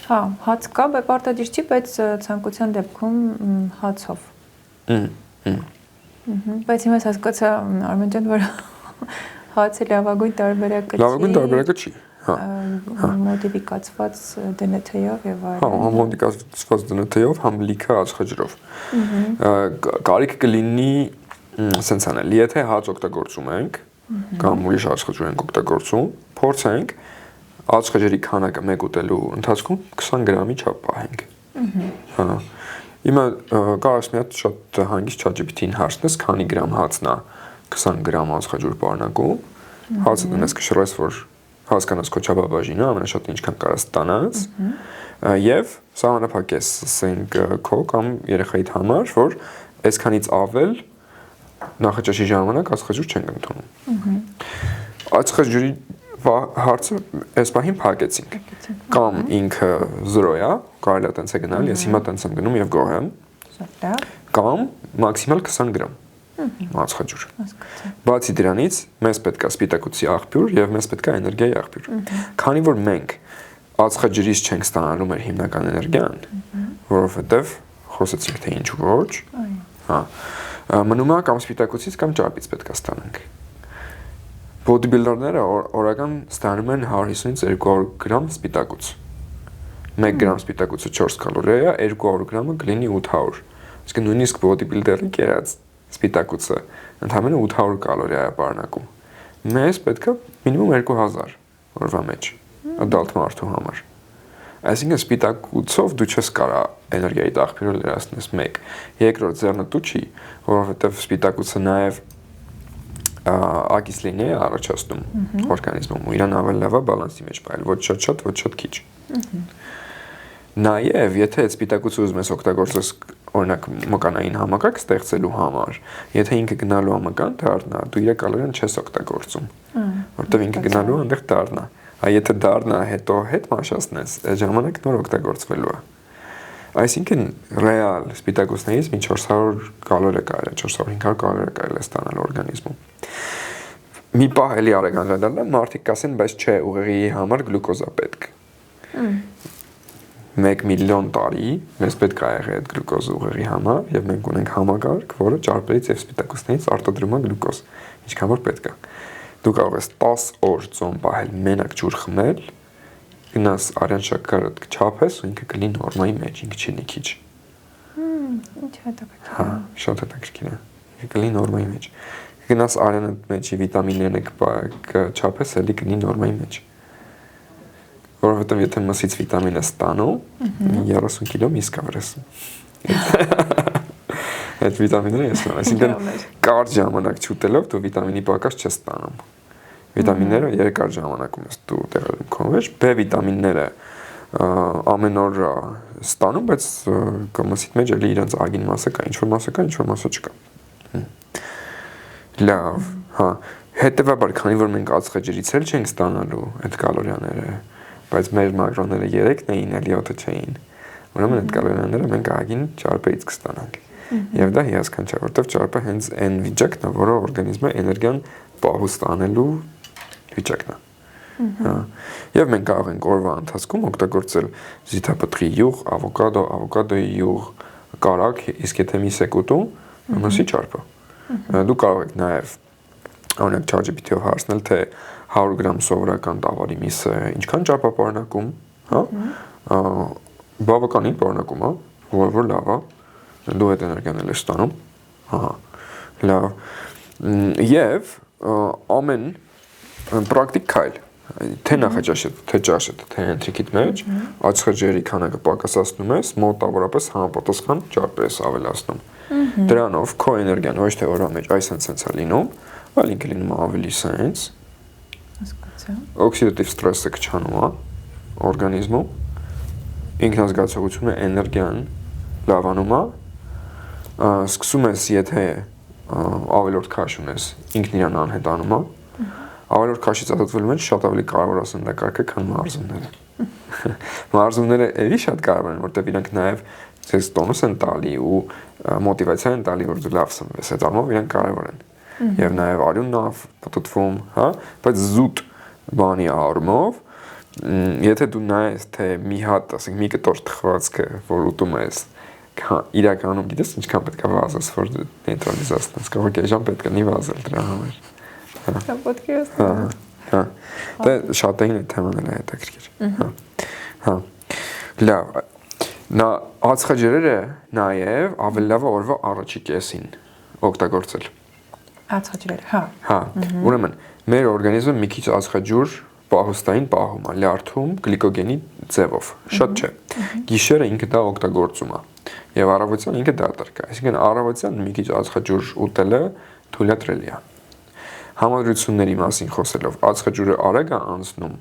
Speaker 1: Հա, հաց կա, պարտադիր չի, բայց ցանկության դեպքում հացով։ Բայց հիմա հասկացա Արմեն ջան, որ հացը լավագույն տարբերակը չի։
Speaker 2: Լավագույն տարբերակը չի, հա։
Speaker 1: Մոդիֆիկացված դնթեյով եւ այլն։
Speaker 2: Հա, մոդիֆիկացված դնթեյով, համ լիքը ածխաջրով։ Կարիք կլինի սենց անել, եթե հաց օգտագործում ենք, կամ ուրիշ ածխաջուր ենք օգտագործում, փորձենք ածխաջրի քանակը մեկ ուտելու ընթացքում 20 գրամի չափ պահենք։ Հա։ Հիմա կարողս մի հատ շատ հանգիստ ChatGPT-ին հարցնես, քանի գրամ հացն է 20 գրամ ածխաջուր պարունակում, հացը դնես կշռես, որ հասկանաս քո չափաբաժինը, ամենաշատը ինչքան կարաս տանաս, եւ սահմանափակես, ասենք քո կամ երեխայիդ համար, որ այսքանից ավել նախաճաշի ժամանակ ածխաջուր չենք ընդունում։ Ածխաջուրի հարցը այս պահին փակեցինք։ Կամ ինքը 0 է, կարելի է տենց է գնալ, ես հիմա տենց եմ գնում եւ գոհ եմ։ Կամ մաքսիմալ 20 գրամ ածխաջուր։ Բացի դրանից, մեզ պետք է սպիտակուցի աղբյուր եւ մեզ պետք է էներգիայի աղբյուր։ Քանի որ մենք ածխաջրից չենք ստանալու մեր հիմնական էներգիան, որովհետեւ խոսեցինք թե ինչու ոչ, հա, մնում է կամ սպիտակուցից կամ ճարպից պետք է ստանանք։ Bodybuilder-ները օրական ստանում են 150-ից 200 գրամ սպիտակուց։ 1 գրամ սպիտակուցը 4 կալորիա է, 200 գրամը կլինի 800։ Իսկ նույնիսկ bodybuilder-ի կերած սպիտակուցը ընդհանրապես 800 կալորիա է պարունակում։ Մեզ պետք է մինիմում 2000 օրվա մեջ adult մարդու համար։ Այսինքն սպիտակուցով դու չես կարա էներգիայի աղբյուրը լրացնես 1։ Երկրորդ ձեռնտու չի, որովհետև սպիտակուցը նաև ակիսլին է առաջացնում օրգանիզմում ու իրան ավելի լավ է բալանսի մեջ պահել, ոչ շատ, ոչ շատ քիչ։ Նաև, եթե այդ սպիտակուցը ուզում ես օգտագործես օրինակ մկանային համակարգ ստեղծելու համար, եթե ինքը գնալու է մկան դառնա, դու իր կալորիան չես օգտագործում, որտեղ ինքը գնալու այնտեղ դառնա։ Եթե դառնա հետո հետ մաշացնես, այդ ժամանակ նոր օգտագործվելու է։ Այսինքն ռեալ սպիտակուցներից մինչ 400 կալորիա կարելի, 400-500 կալորիա կարելի է ստանալ օրգանիզմում։ Մի պահ էլի արեք անդրադառնալ, մարդիկ կասեն, բայց չէ, ուղեղի համար գլուկոզա պետք։ 1 միլիոն տարի մեզ պետք է եղել այդ գլուկոզը ուղեղի համար եւ մենք ունենք համակարգ, որը ճարպերից եւ սպիտակուցներից արտադրում է գլուկոզ, ինչքան որ պետք է։ Դու կարող ես 10 օր ծոմ պահել մենակ ջուր խմել, գնաս արյան շաքարը չափես ու ինքը կլինի նորմայի մեջ, ինքը չի լի քիչ։
Speaker 1: Ինչ հետաքրքիր։
Speaker 2: Հա, շատ հետաքրքիր է։ Ինքը կլինի նորմայի մեջ։ Գնաս արյանը մեջի վիտամինները չափես, էլի կլինի նորմայի մեջ։ Որովհետև եթե մսից վիտամին ես ստանում, 30 կիլո միս կա վրես։ Այդ վիտամինները ես ստանում, այսինքն կարճ ժամանակ չուտելով դու վիտամինի պակաս չես ստանում։ Վիտամինները երկար ժամանակում ես դու տեղադրում քո մեջ, B վիտամինները ամեն օր ստանում, բայց մսիդ մեջ էլի իրենց ագին մասը կա, ինչ որ մասը կա, ինչ որ մասը չկա։ Լավ, հա, հետևաբար, քանի որ մենք ածխաջրից էլ չենք ստանալու այդ կալորիաները, բայց մեր մակրոները 3-ն էին, էլի 7-ը չէին։ Ուրեմն այդ կալորիաները մենք ագին ճարպերից կստանանք։ Եվ դա հիասքանչ է, որտեղ ճարպը հենց այն վիճակն է, որը օրգանիզմը էներգիան պահուստ անելու վիճակն է։ Եվ մենք կարող ենք օրվա ընթացքում օգտագործել զիթապտղի յուղ, ավոկադոյի յուղ, կարագ, իսկ եթե միս եք ուտում, մսի ճարպը։ Դու կարող եք նաև օրինակ ChatGPT-ով հարցնել, թե 100 գրամ սովորական տավարի միսը ինչքան ճարպ է պարունակում, հա? Բավականին պարունակում է, որ լավ է, դու այդ էներգիան ես ստանում, ահա, լավ։ Եվ ամեն պրակտիկ քայլ, թե նախաճաշը, թե ճաշը, թե ընթրիքիդ մեջ, ածխաջրի քանակը պակասացնում ես, մոտավորապես համապատասխան ճարպեր ես ավելացնում։ Դրանով քո էներգիան ոչ թե օրվա մեջ այսպես է լինում, այլ ինքը լինում ավելի սենց։ Օքսիդատիվ ստրեսը կչանում է, օրգանիզմում, ինքնազգացողությունը, էներգիան լավանում է, սկսում ես, եթե ավելորդ քաշ ունես, ինքն իրան անհետանում է, ավելորդ քաշից ազատվելու մեջ շատ ավելի կարևոր է սննդակարգը, քան մարզումները։ Մարզումները էլի շատ կարևոր են, որտեղ իրանք նաև ձեզ տոնուս են տալի ու մոտիվացիա են տալի, որ դու լավ սնվես, այդ առումով իրանք կարևոր են։ Եվ նաև արյունն է պտտվում, հա, բայց զուտ բանի առումով, եթե դու նայես, թե մի հատ, ասենք, մի կտոր թխվածքը, որ ուտում ես, իրականում գիտես ինչքան պետք է վազես, որ նեյտրալիզացնես, կարող է ժամ պետք է նի վազել դրա համար։
Speaker 1: Հա, podcast։
Speaker 2: Հա։ Դե շատերին այդ թեման էլ է հետաքրքիր։ Հա։ Լավ։ Նա ածխաջրերը նաև ավելի լավ է օրվա առաջի կեսին օգտագործել։
Speaker 1: Ածխաջրերը, հա։
Speaker 2: Հա։ Ուրեմն մեր օրգանիզմը մի քիչ ածխաջուր պահուստային պահում է, լյարդում գլիկոգենի ձևով։ Շատ չէ։ Գիշերը ինքը դա օգտագործում է։ Եվ առավոտյան ինքը դատարկ է։ Այսինքն առավոտյան մի քիչ ածխաջուր ուտելը թույլատրելի է։ Համադրությունների մասին խոսելով, ածխաջուրը արագ է անցնում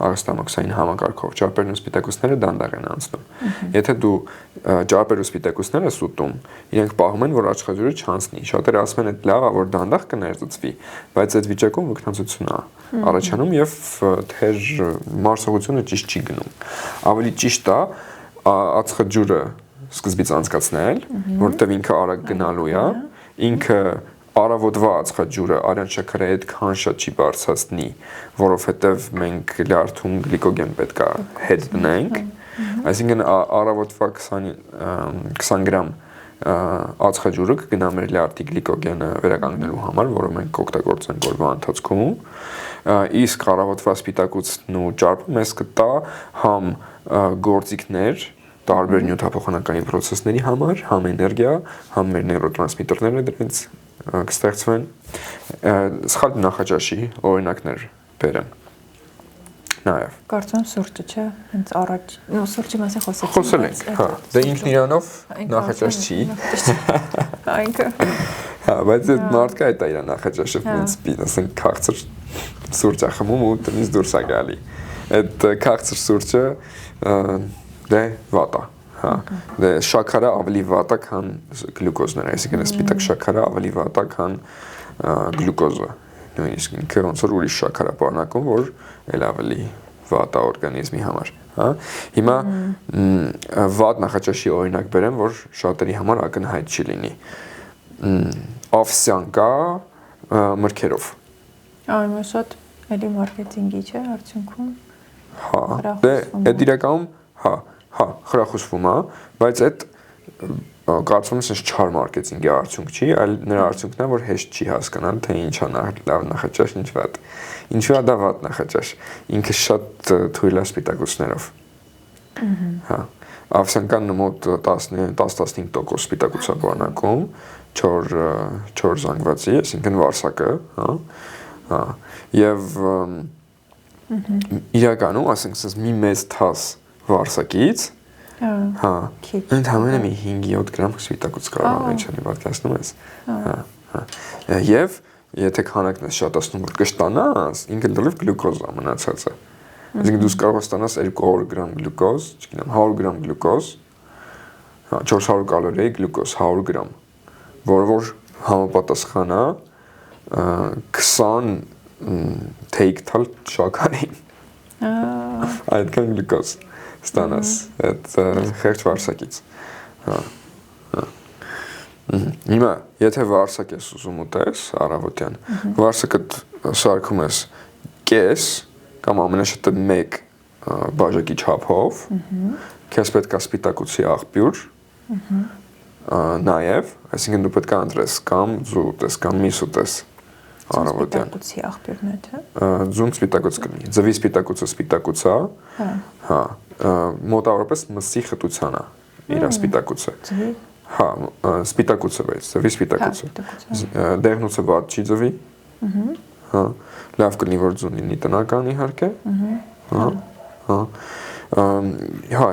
Speaker 2: աղստամոքսային համակարգով, ճարպերն ու սպիտակուցները դանդաղ են անցնում։ Եթե դու ճարպեր ու սպիտակուցներ ես ուտում, իրենք պահում են, որ ածխաջուրը չանցնի։ Շատերը ասում են, այդ լավ է, որ դանդաղ կներծծվի, բայց այդ վիճակում վկնացություն է առաջանում եւ թեժ մարսողությունը ճիշտ չի գնում։ Ավելի ճիշտ է ածխաջուրը սկզբից անցկացնել, որտեղ ինքը արագ գնալու է, ինքը Արավոտվա ածխաջուրը արյան շաքարի այդքան շատ չի բարձրացնի, որովհետև մենք լյարդում գլիկոգեն պետք է հետ դնենք, այսինքն արավոտվա 20 գրամ ածխաջուրը կգնա մեր լյարդի գլիկոգենը վերականգնելու համար, որը մենք օգտագործենք օրվա ընթացքում, իսկ արավոտվա սպիտակուցն ու ճարպը մեզ կտա համ գործիքներ տարբեր նյութափոխանակային պրոցեսների համար, համ էներգիա, համ մեր նեյրոտրանսմիտերները դրանց կստեղծվեն, սխալ նախաճաշի օրինակներ բերեմ նաև։
Speaker 1: Կարծում սուրճը չէ, հենց առաջ, սուրճի մասին
Speaker 2: խոսել ենք, հա, դե ինքն իրանով նախաճաշ չի։
Speaker 1: Այնքը։
Speaker 2: Հա, բայց այդ մարդկա այդ է իր նախաճաշը, ինձ ասենք քաղցր սուրճ է խմում ու տնից դուրս է գալի։ Այդ քաղցր սուրճը դե վատ է։ Հա, դե շաքարը ավելի վատ է, քան գլյուկոզն է, այսինքն սպիտակ շաքարը ավելի վատ է, քան գլյուկոզը։ Նույնիսկ ինքը ոնց որ ուրիշ շաքար է պարունակում, որ էլ ավելի վատ է օրգանիզմի համար, հա։ Հիմա վատ նախաճաշի օրինակ բերեմ, որ շատերի համար ակնհայտ չի լինի։ Ավսյանկա մրգերով։
Speaker 1: Այո, շատ էլի մարքեթինգի չէ արդյունքում։
Speaker 2: Հա, դե այդ իրականում, հա, խրախուսվում է, բայց այդ կարծում եմ չար մարքեթինգի արդյունք չի, այլ նրա արդյունքն է, որ հեշտ չի հասկանալ, թե ինչ է լավ նախաճաշ, ինչ վատ։ Ինչու է դա վատ նախաճաշ։ Ինքը շատ թույլ է սպիտակուցներով։ Հա, ավսյանկան մոտ 10-15% սպիտակուց է պարունակում, 4 զանգվածի, այսինքն վարսակը, հա, եւ իրականում, ասենք, մի մեծ թաս վարսակից, հա, ընդհանրապես մի 5-7 գրամ սպիտակուց կարող է մեջանի պատկերացնում ես, հա, եւ եթե քանակն ես շատացնում, որ կշտանաս, ինքը լրիվ գլյուկոզ է մնացածը, այսինքն դու կարող ես ստանաս 200 գրամ գլյուկոզ, չգիտեմ, 100 գրամ գլյուկոզ, 400 կալորիայի գլյուկոզ, 100 գրամ, որը որ համապատասխան է 20 take տալ շաքարին, այդքան գլյուկոզ ստանաս այդ խեղճ վարսակից։ Հիմա, եթե վարսակ ես ուզում ուտես առավոտյան, վարսակդ սարքում ես կես կամ ամենաշատը 1 բաժակի չափով, քեզ պետք է սպիտակուցի աղբյուր, նաև, այսինքն դու պետք է ընտրես կամ ձու ուտես կամ միս ուտես առավոտյան։
Speaker 1: Սպիտակուցի աղբյուրն է, չէ։
Speaker 2: Ձուն սպիտակուց կլինի, ձվի սպիտակուցը սպիտակուց է, հա, մոտավորապես մսի խտության է իր սպիտակուցը։ Հա, սպիտակուցը բայց, ձվի սպիտակուցը։ Դեղնուցը վատ չի ձվի։ Հա, լավ կլինի որ ձուն լինի տնական իհարկե։ Հա, հա,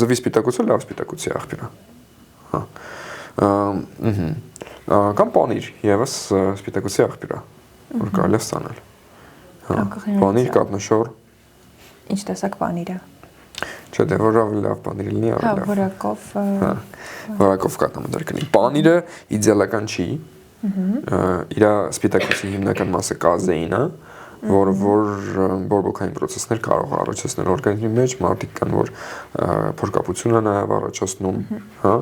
Speaker 2: ձվի սպիտակուցը լավ սպիտակուցի աղբյուր է։ Հա, կամ պանիր եւս սպիտակուցի աղբյուր է, որ կարելի է ստանել։ Հա, պանիր, կատնաշոր,
Speaker 1: ինչ տեսակ պանիր է։
Speaker 2: Չէ, դե որ ավելի լավ պանիր լինի, ավելի լավ։ Որակով կատամտար կլինի։ Պանիրը իդեալական չի։ Իր սպիտակուցի հիմնական մասը կազեինն է, որը բորբոքային process-ներ կարող է առաջացնել օրգանիզմի մեջ, մարդիկ կան, որ փորկապություն է նաև առաջացնում, հա։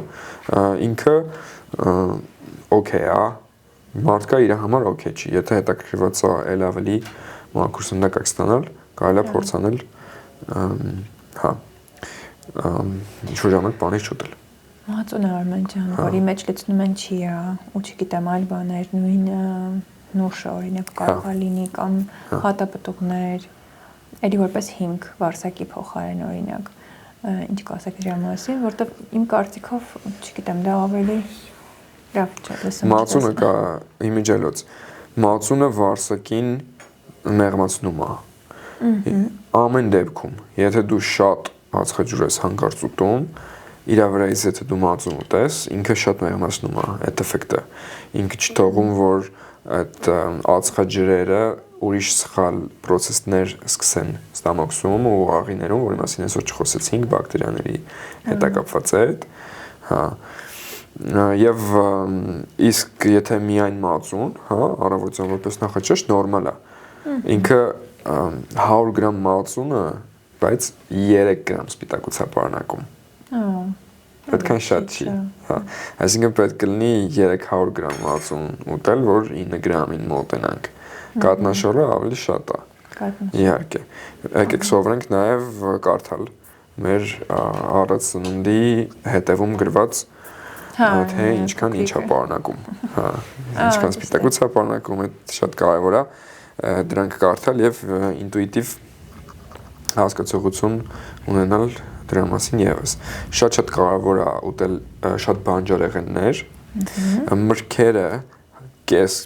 Speaker 2: Ինքը օքեյ է, մարդկա իր համար օքեյ չի, եթե հետաքրքրված է էլ ավելի մաքուր սննդակակ ստանալ, կարելի է փորձանել, հա, ինչ-որ ժամանակ պանիր չուտել։
Speaker 1: Մածունը Արմեն ջան, որի մեջ լցնում են չիա, ու չգիտեմ այլ բաներ, նույն նուշը օրինակ կարող է լինի կամ հատապտուղներ, էլի որպես հիմք վարսակի փոխարեն օրինակ, ինչ կասեք դրա մասին, որտեղ իմ կարծիքով, չգիտեմ, դա ավելի լավ չէ, լսում եմ։
Speaker 2: Մածունը կա իմիջելոց, մածունը վարսակին մեղմացնում է։ Ամեն դեպքում, եթե դու շատ ածխաջուր ես հանկարծ ուտում, իր վրայից եթե դու մածուն ուտես, ինքը շատ մեղմացնում է այդ էֆեկտը։ Ինքը չթողում, որ այդ ածխաջրերը ուրիշ սխալ process-ներ սկսեն ստամոքսում ու աղիներում, որի մասին այսօր չխոսեցինք, բակտերիաների հետակապված այդ, հա։ Եվ իսկ եթե միայն մածուն, հա, առավոտյան որպես նախաճաշ նորմալ է։ Ինքը 100 գրամ մածունը, բայց 3 գրամ սպիտակուց է պարունակում։ Պետքան շատ չի, հա։ Այսինքն պետք է լինի 300 գրամ մածուն ուտել, որ 9 գրամին մոտենանք։ Կատնաշորը ավելի շատ է։ Իհարկե։ Եկեք սովորենք նաև կարդալ մեր առած սննդի հետևում գրված թե ինչքան ինչ է պարունակում, հա, ինչքան սպիտակուց է պարունակում, այդ շատ կարևոր է դրանք կարդալ եւ ինտուիտիվ հասկացողություն ունենալ դրա մասին եւս։ Շատ կարևոր է ուտել շատ բանջարեղեններ, մրգերը կես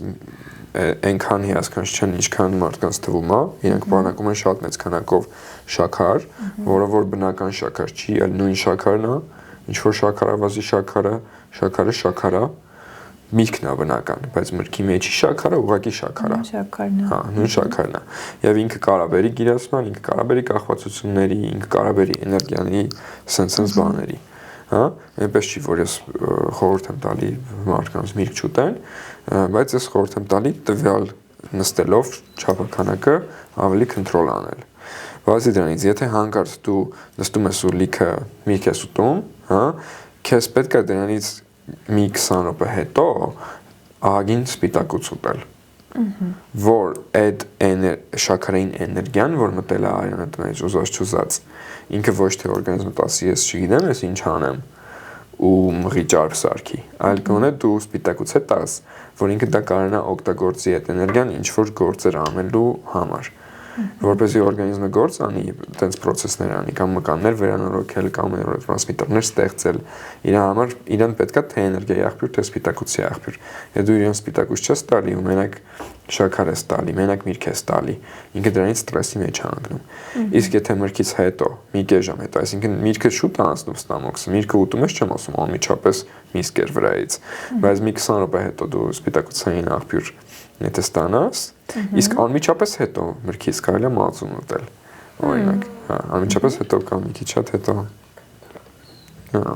Speaker 2: այնքան հիասքանչ չեն, ինչքան մարդկանց թվում է, իրենք պարունակում են շատ մեծ քանակով շաքար, որը որ բնական շաքար չի, այլ նույն շաքարն է, ինչ որ շաքարավազի շաքարը միրգն է բնական, բայց մրգի մեջի շաքարը ուղղակի շաքար է։ Հա, նույն շաքարն է։ Եվ ինքը կարող է բերի գիրասման, ինքը կարող է բերի կախվածությունների, ինքը կարող է բերի էներգիաների սենց բաների, հա։ Այնպես չի, որ ես խորհուրդ եմ տալի մարդկանց միրգ չուտեն, բայց ես խորհուրդ եմ տալի տվյալ նստելով չափականակը ավելի կոնտրոլ անել։ Բացի դրանից, եթե հանկարծ դու նստում ես ու լիքը միրգ ես ուտում, հա, քեզ պետք է դրանից մի 20 րոպե հետո ահագին սպիտակուց ուտել, որ այդ շաքարային էներգիան, որ մտել է արյունդ մեջ ուզած, ինքը ոչ թե օրգանիզմը տասի ես չգիտեմ, ես ինչ անեմ ու մղի ճարպ սարքի, այլ կոնե դու սպիտակուց հետ տաս, որ ինքը դա կարողանա օգտագործի այդ էներգիան ինչ-որ գործեր անելու համար, որպեսզի օրգանիզմը գործ անի, տենց process-ներ անի, կամ մկաններ վերանորոգել, կամ նեյրոտրանսմիտերներ ստեղծել, իր համար իրեն պետքա թե էներգիայի աղբյուր, թե սպիտակուցի աղբյուր։ Եթե դու իրեն սպիտակուց չես տալի ու մենակ շաքար ես տալի, մենակ միրգ ես տալի, ինքը դրանից ստրեսի մեջ է ընկնում։ Իսկ եթե մրգից հետո, մի կես ժամ հետո, այսինքն միրգը շուտ է անցնում ստամոքսը, միրգը ուտում ես չեմ ասում անմիջապես միսկեր վրայից, բայց մի 20 րոպե հետո դու սպիտակուցային աղբյուր եթե ստանաս, իսկ անմիջապես հետո մրգից կարելի է մածուն ուտել, օրինակ, հա, անմիջապես հետո կամ մի քիչ շատ հետո, հա։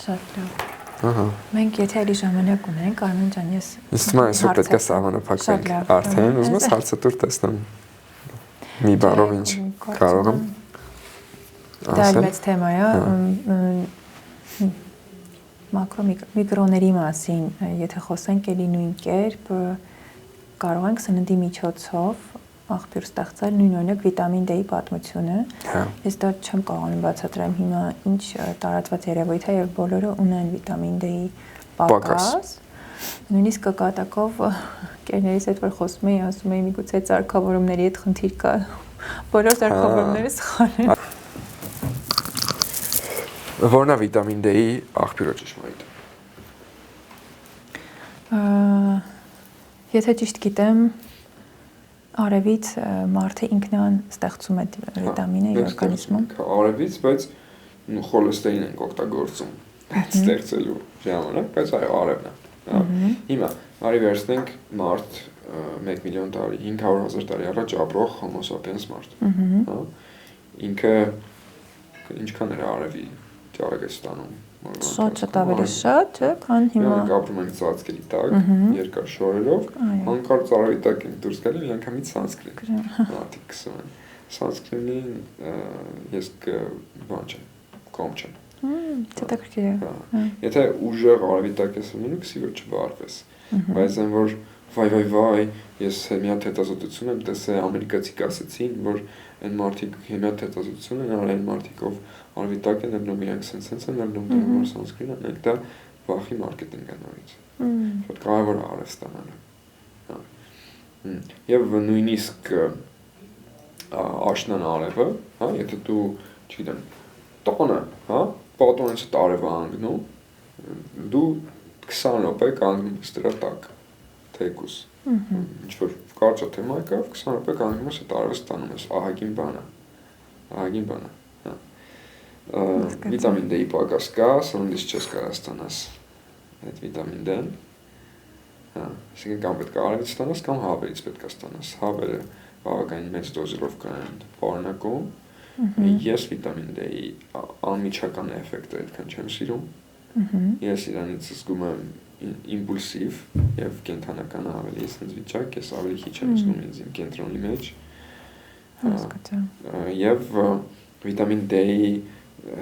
Speaker 1: Շատ լավ։
Speaker 2: Ահա։
Speaker 1: Մենք եթե էլի ժամանակ ունենք, Արմեն ջան, ես
Speaker 2: Իսկ այսօր պետք է սահմանափակվենք արդեն, ուզում ես հարցատուր տեսնեմ։ Մի բառով ինչ կարող եմ
Speaker 1: դա մեծ թեմա է, մակրոմիկրոների մասին, եթե խոսենք էլի նույն կերպ, կարող ենք սննդի միջոցով աղբյուր ստեղծել նույն օրինակ վիտամին D-ի պատմությունը։ Ես դա չեմ կարողանում բացատրեմ հիմա ինչ տարածված երևույթ է եւ բոլորը ունեն վիտամին D-ի պակաս։ Նույնիսկ կատակով կերներից հետ որ խոսում էի, ասում էի միգուցե ծարգավորումների հետ խնդիր կա։ Բոլոր ծարգավորումները սխալ են։
Speaker 2: Որն է վիտամին D-ի աղբյուրը ճշմարիտ։
Speaker 1: Եթե ճիշտ գիտեմ, արևից մարդը ինքնան ստեղծում է վիտամինը իր օրգանիզմում։
Speaker 2: Արևից, բայց խոլեստերին ենք օգտագործում ստեղծելու ժամանակ, բայց այո, արևն է։ Հիմա արի վերցնենք մարդ 1 միլիոն տարի, 500,000 տարի առաջ ապրող Homo sapiens մարդ։ Հա։ Ինքը ինչքան էր արևի ճառագայթանում։
Speaker 1: Շատ ավելի շատ, չէ՞, քան հիմա։
Speaker 2: Մենք ապրում ենք ծածկերի տակ, երկար շորերով, հանկարծ արևի տակ ենք դուրս գալի, միանգամից սանսկրիտ։ Մարդիկ կսում են։ Սանսկրիտին ես բան չեմ, կողմ չեմ։
Speaker 1: Հետաքրքիր է։
Speaker 2: Եթե ուժեղ արևի տակ ես լինում, քսի որ չվարվես։ Բայց այն որ վայ, ես մի հատ հետազոտություն եմ տեսել, ամերիկացիք ասեցին, որ այն մարդիկ հիմա հետազոտություն են արել, այն մարդիկ ով արևի տակ են ելնում, իրանք սենց են ելնում, դեռ որ սանսկրիտ են, դա վախի մարքեթինգ է նորից։ Շատ կարևոր է արև ստանալը։ Եվ նույնիսկ աշնան արևը, հա, եթե դու, չգիտեմ, տոնը, հա, պատոնից արևը անգնում, դու 20 րոպե կանգնում ես դրա տակ, թեկուս։ Ինչ-որ կարճ թեմայով 20 րոպե կանգնում ես, այդ արևը ստանում ես, ահագին բան է։ Վիտամին D-ի պակաս կա, սնունդից չես կարող ստանաս այդ վիտամին D-ն։ Հա, այսինքն կամ պետք է արևից ստանաս, կամ հավերից պետք է ստանաս։ Հավերը բավականին մեծ դոզերով կան պարունակում։ Ես վիտամին D-ի անմիջական էֆեկտը այդքան չեմ սիրում։ Ես իրանից զգում եմ իմպուլսիվ եւ կենթանական ավելի sense վիճակ, ես ավելի քիչ եմ զգում ինձ իմ կենտրոնի մեջ։ Եվ վիտամին D-ի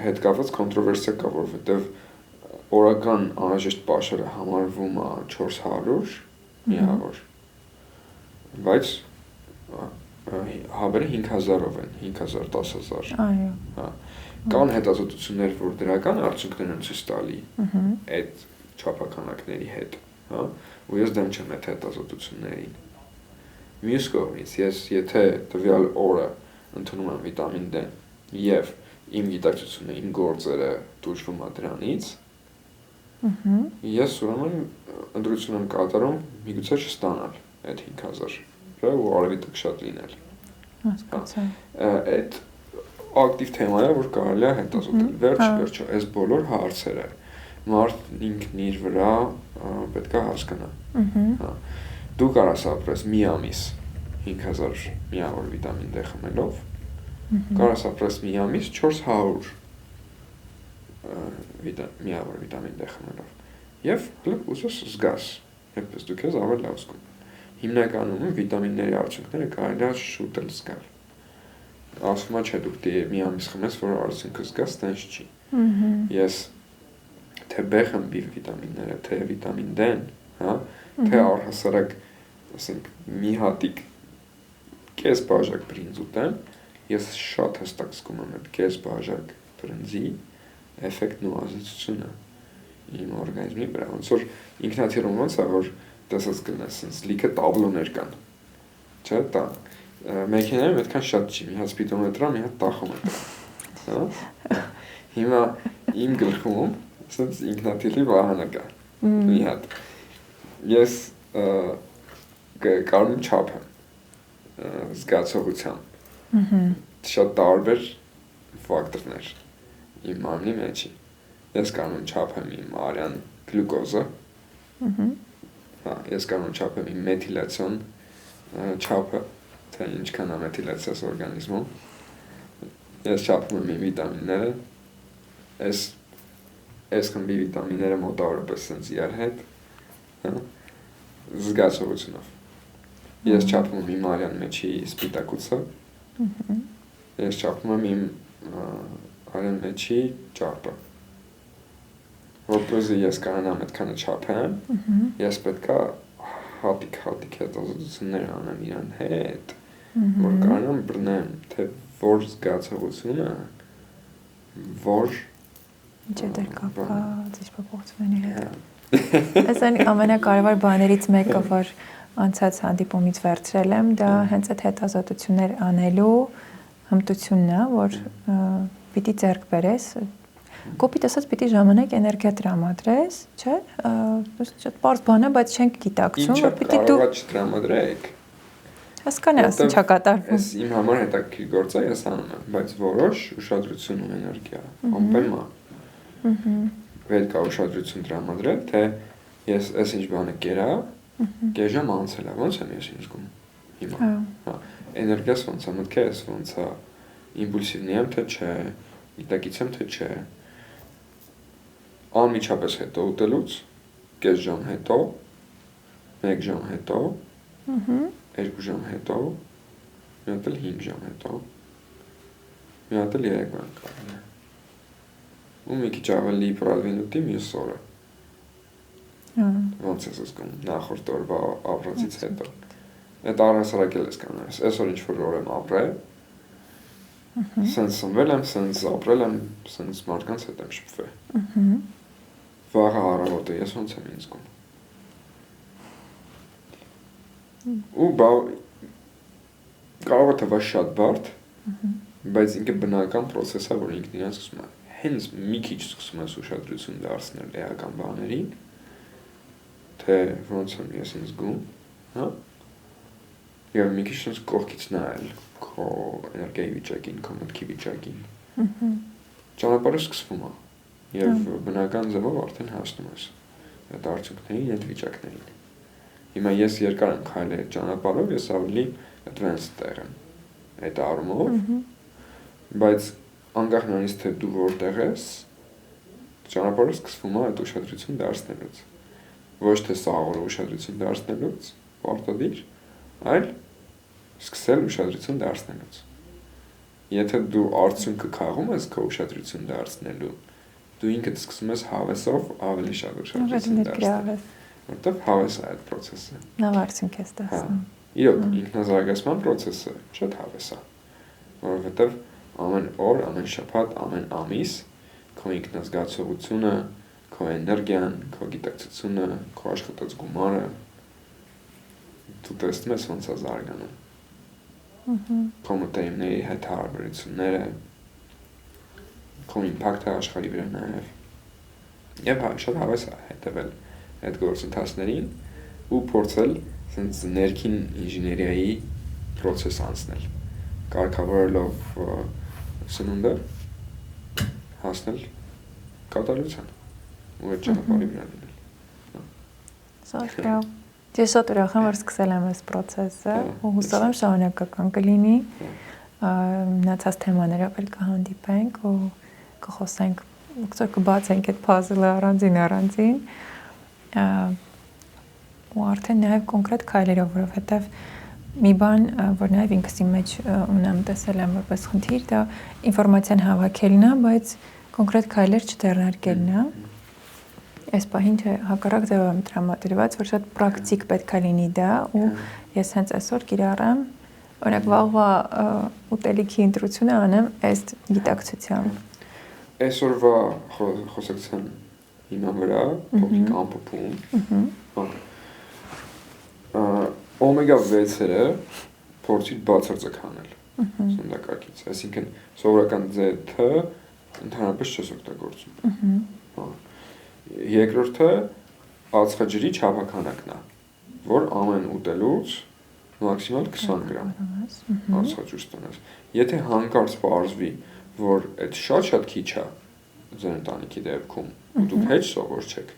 Speaker 2: հետ կապված կոնտրովերսիա կա, որովհետեւ օրական անհրաժեշտ պաշարը համարվում է 400 միավոր։ Բայց հավերը 5000-ով են, 5000, 10000։
Speaker 1: Այո։
Speaker 2: Հա։ Կան հետազոտություններ, որ դրական արդյունքներ են ցույց տալի այդ չափականակների հետ, հա, ու ես դեմ չեմ այդ հետազոտություններին։ Մյուս կողմից, ես եթե տվյալ օրը ընդունում եմ վիտամին D եւ իմ գիտակցությունը, իմ գործերը դուրսվում է դրանից, ես ուրեմն ընտրություն եմ կատարում միգուցե չստանալ այդ 5000-ը ու արևի տակ շատ լինել։
Speaker 1: Հասկացա։
Speaker 2: Այդ ակտիվ թեմա է, որ կարելի է հետազոտել։ Վերջ, այս բոլոր հարցերը մարդ ինքն իր վրա պետք է հասկանա։ Դու կարաս ապրես մի ամիս 5000 միավոր վիտամին D խմելով, կարաս ապրես մի ամիս 400 միավոր վիտամին D խմելով։ Եվ ուզես զգաս, այդպես դու քեզ ավելի լավ զգում։ Հիմնականում վիտամինների արդյունքները կարելի է շուտ զգալ։ Ասում չէ դուք մի ամիս խմես, որ արդյունքը զգաս, տենց չի։ Ես թե B խմբի վիտամինները, թե վիտամին D-ն, հա, թե առհասարակ, ասենք, մի հատիկ կես բաժակ բրինձ ուտեմ, ես շատ հստակ զգում եմ այդ կես բաժակ բրինձի էֆեկտն ու ազդեցությունը իմ օրգանիզմի վրա, ոնց որ ինքնաթիռում ոնց է, որ տեսած կլինես, սենց լիքը տաբլոներ կան, չէ, տա, մեքենայում այդքան շատ չի, մի հատ սպիդոմետրա, մի հատ տախոմետրա, հա, հիմա իմ գլխում, սենց ինքնաթիռի վահանը կա, մի հատ, ես կարում եմ չափեմ, զգացողությամբ, շատ տարբեր ֆակտորներ իմ մարմնի մեջի, ես կարող եմ չափեմ իմ արյան գլյուկոզը, ես կարող եմ չափեմ իմ մեթիլացիոն չափը, թե ինչքան է մեթիլացիաս օրգանիզմում, ես չափում եմ իմ վիտամինները, այս խմբի վիտամինները մոտավորապես սենց իրար հետ, զգացողությունով, ես չափում եմ իմ արյան մեջի սպիտակուցը, ես չափում եմ իմ արյան մեջի ճարպը, որպեսզի ես կարողանամ այդքանը չափեմ, ես պետք է հատիկ հետազոտություններ անեմ իրան հետ, որ կարողանամ բռնեմ, թե որ զգացողությունը, որ
Speaker 1: ինչ է դեր կապված, ինչ փոփոխությունների հետ։ Այս ամենակարևոր բաներից մեկը, որ անցած հանդիպումից վերցրել եմ, դա հենց այդ հետազոտություններ անելու հմտությունն է, որ պիտի ձեռք բերես, կոպիտ ասած պիտի ժամանակ էներգիա տրամադրես, չէ՞, շատ պարզ բան է, բայց չենք գիտակցում, որ պիտի դու
Speaker 2: տրամադրեք։
Speaker 1: Հասկանաս ինչա կատարվում։
Speaker 2: Ես իմ համար հետաքրքիր գործ է, ես անում եմ, բայց որոշ ուշադրություն ու էներգիա, անպայման։ Պետք է ուշադրություն տրամադրել, թե ես այս ինչ բանը կերա, Կես ժամ անցել է, ոնց եմ ես ինձ զգում հիմա։ Հա, էներգիաս ոնց է, մտքերս ոնց է, իմպուլսիվնի եմ թե չէ, իտակից եմ թե չէ։ Անմիջապես հետո ուտելուց, կես ժամ հետո, 1 ժամ հետո, 2 ժամ հետո, մի հատ էլ 5 ժամ հետո, մի հատ էլ 3 ժամ կարելի է։ Ու մի քիչ ավելի պրադվին ուտի մյուս օրը։ Ոնց ես զգում նախորդ օրվա ապրածից հետո։ Այդ առհասարակ էլ ես կանես, այսօր ինչ-որ օր եմ ապրել, սենց սնվել եմ, սենց ապրել եմ, սենց մարդկանց հետ եմ շփվել։ Վաղը առավոտը ես ոնց եմ ինձ զգում։ Ու կարող է թվա շատ բարդ, բայց ինքը բնական պրոցես է, որ ինքն իրան սկսում է հենց մի քիչ սկսում ես ուշադրություն դարձնել էական բաներին, թե ոնց եմ ես ինձ զգում, հա։ Եվ մի քիչ ինձ կողքից նայել քո էներգիայի վիճակին, քո մտքի վիճակին։ Ճանապարհը սկսվում է, եւ բնական ձևով արդեն հասնում ես այդ արդյունքներին, այդ վիճակներին։ Հիմա ես երկար եմ քայլել այդ ճանապարհով, ես ավելի advanced տեղ եմ այդ առումով, բայց անկախ նրանից թե դու որտեղ ես, ճանապարհը սկսվում է այդ ուշադրություն դարձնելուց։ Ոչ թե սաղ ուշադրություն դարձնելուց, պարտադիր, այլ սկսել ուշադրություն դարձնելուց։ Եթե դու արդյունքը քաղում ես քո ուշադրություն դարձնելու, դու ինքդ սկսում ես հավեսով ավելի շատ ուշադրություն դարձնել։ Որտեվ հավես է այդ process-ը։
Speaker 1: Լավ արդյունք ես դասում։
Speaker 2: Իրոք ինքնազարգացման process-ը շատ հավես է, որովհետև ամեն օր, ամեն շաբաթ, ամեն ամիս քո ինքնազգացողությունը, քո էներգիան, քո գիտակցությունը, քո աշխատած գումարը դու տեսնում ես ոնց է զարգանում։ Քո մտերիմների հետ հարաբերությունները, քո իմպակտը աշխարհի վրա նաև։ Եվ շատ հավես է հետևել այդ գործընթացներին ու փորձել սենց ներքին ինժեներիայի process անցնել, կարգավորելով սնունդը հասնել կատարության ու այդ ճանապարհի վրա լինել։
Speaker 1: Սարքավ։ Ես շատ ուրախ եմ, որ սկսել եմ այս process-ը ու հուսով եմ շարունակական կլինի։ Մնացած թեմաներով էլ կհանդիպենք ու կխոսենք, կբացենք այդ puzzle-ը առանձին, ու արդեն նաև կոնկրետ քայլերով, որովհետև մի բան, որ նաև ինքս իմ մեջ ունեմ, տեսել եմ որպես խնդիր, դա ինֆորմացիան հավաքելն է, բայց կոնկրետ քայլեր չդեռնարկելն է։ Այս պահին հակառակ ձևով եմ տրամադրված, որ շատ պրակտիկ պետք է լինի դա, ու ես հենց այսօր կիրառեմ, օրինակ վաղվա ուտելիքի ընտրությունը անեմ այս գիտակցությամբ։
Speaker 2: Այսօրվա խոսակցության հիման վրա փոքրիկ ամփոփում։ Օմեգա 6-երը փորձի բացարձակ հանել սննդակարգից, այսինքն սովորական Z-ը ընդհանրապես չես օգտագործում։ Երկրորդը ածխաջրի չափաքանակն է, որ ամեն ուտելուց մաքսիմալ 20 գրամ ածխաջուր ստանաս։ Եթե հանկարծ պարզվի, որ այդ շատ քիչ է ձեր ընտանիքի դեպքում, ու դուք հետ սովոր չեք,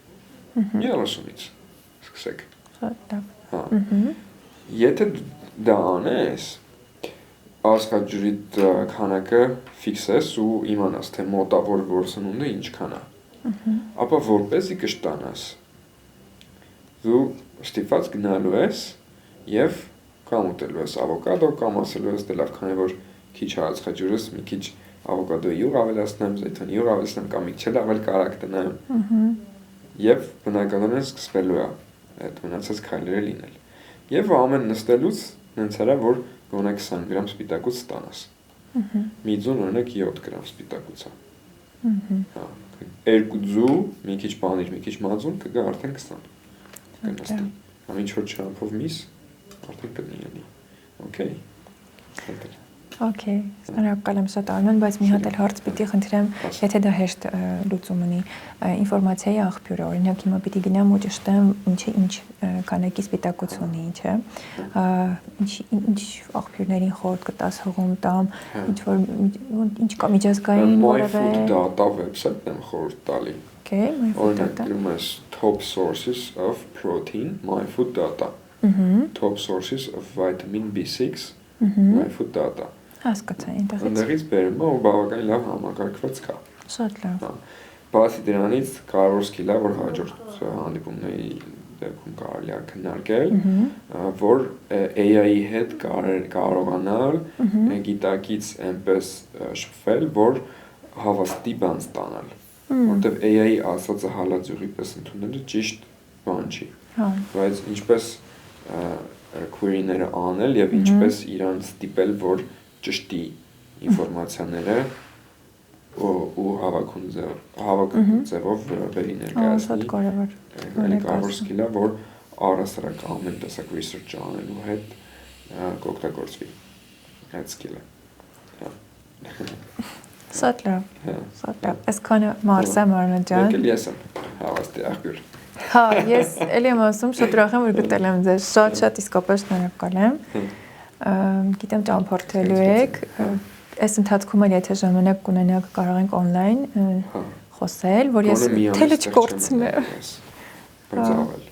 Speaker 2: 30-ից սկսեք։ Հա։ Եթե դա անես, ածխաջրի քանակը ֆիքսես ու իմանաս, թե մոտավոր որ սնունդը ինչքան է։ Ապա որպեսզի կշտանաս, դու ստիպված գնալու ես եւ կամ ուտելու ես ավոկադո, կամ ասելու ես դե լավ, քանի որ քիչ ածխաջուրս, մի քիչ ավոկադոյի յուղ ավելացնեմ, զեյթունի յուղ ավելացնեմ, կամ մի քիչ ավելի կարակ տնեմ։ Եվ բնականորեն սկսվելու է այդ մնացած քայլերը լինել։ Եվ ամեն նստելուց հենց արա, որ գոնե 20 գրամ սպիտակուց ստանաս։ Մի ձուն օրինակ 7 գրամ սպիտակուց է։ Հա, 2 ձու, մի քիչ պանիր, մի քիչ մածուն կգա արդեն 20։ Կնստի։ Ամեն ինչ որ չափով միս արդեն կլինի։ Okay։
Speaker 1: Okay, շնորհակալ եմ շատ Արմեն, բայց մի հատ էլ հարց պիտի խնդրեմ, եթե դա հեշտ լուծում ունի, ինֆորմացիայի աղբյուրը, օրինակ հիմա պիտի գնամ ու ճշտեմ ինչ կանեկի սպիտակություն ունի, չէ՞։ Ինչ աղբյուրներին խորտ կտաս հողում տամ, ինչ կա միջազգային որևէ
Speaker 2: MyFoodData website-ն եմ խորտ տալի։
Speaker 1: Okay, MyFoodData.
Speaker 2: Օրինակ ես top sources of protein, MyFoodData. Top sources of vitamin B6, MyFoodData.
Speaker 1: Հասկացա, այնտեղից։
Speaker 2: Այնտեղից բերում եմ ու բավականին լավ համակարգված կա։
Speaker 1: Շատ լավ։
Speaker 2: Բացի դրանից կարող սկիլա, որ հաջորդ հանդիպումների դեպքում կարելի է քննարկել, որ AI-ի հետ կարողանալ գիտակից այնպես շփվել, որ հավաստի բան ստանալ, որտեղ AI-ի ասածը հալածյուղի պես ընդունելը ճիշտ բան չի։ Բայց ինչպես query-ները անել եւ ինչպես իրան ստիպել, որ ճշտի ինֆորմացիաները ու հավաքում ձևով վերի ներկայացնի։ Կարևոր սկիլ է, որ առհասարակ ամեն տեսակ research անելու հետ կօգտագործվի այդ սկիլը։
Speaker 1: Շատ լավ։ Այսքանը Մարսեմ Արմեն ջան։
Speaker 2: Եկել ես եմ հավաստի աղբյուր։
Speaker 1: Հա, ես էլի եմ ասում, շատ ուրախ եմ, որ գտել եմ ձեզ, շատ իսկապես շնորհակալ եմ։ Գիտեմ ճամփորդելու եք, այս ընթացքում էլ եթե ժամանակ կունենաք կարող ենք on-line խոսել, որ ես թելը չկորցնեմ։
Speaker 2: Բայց ավել։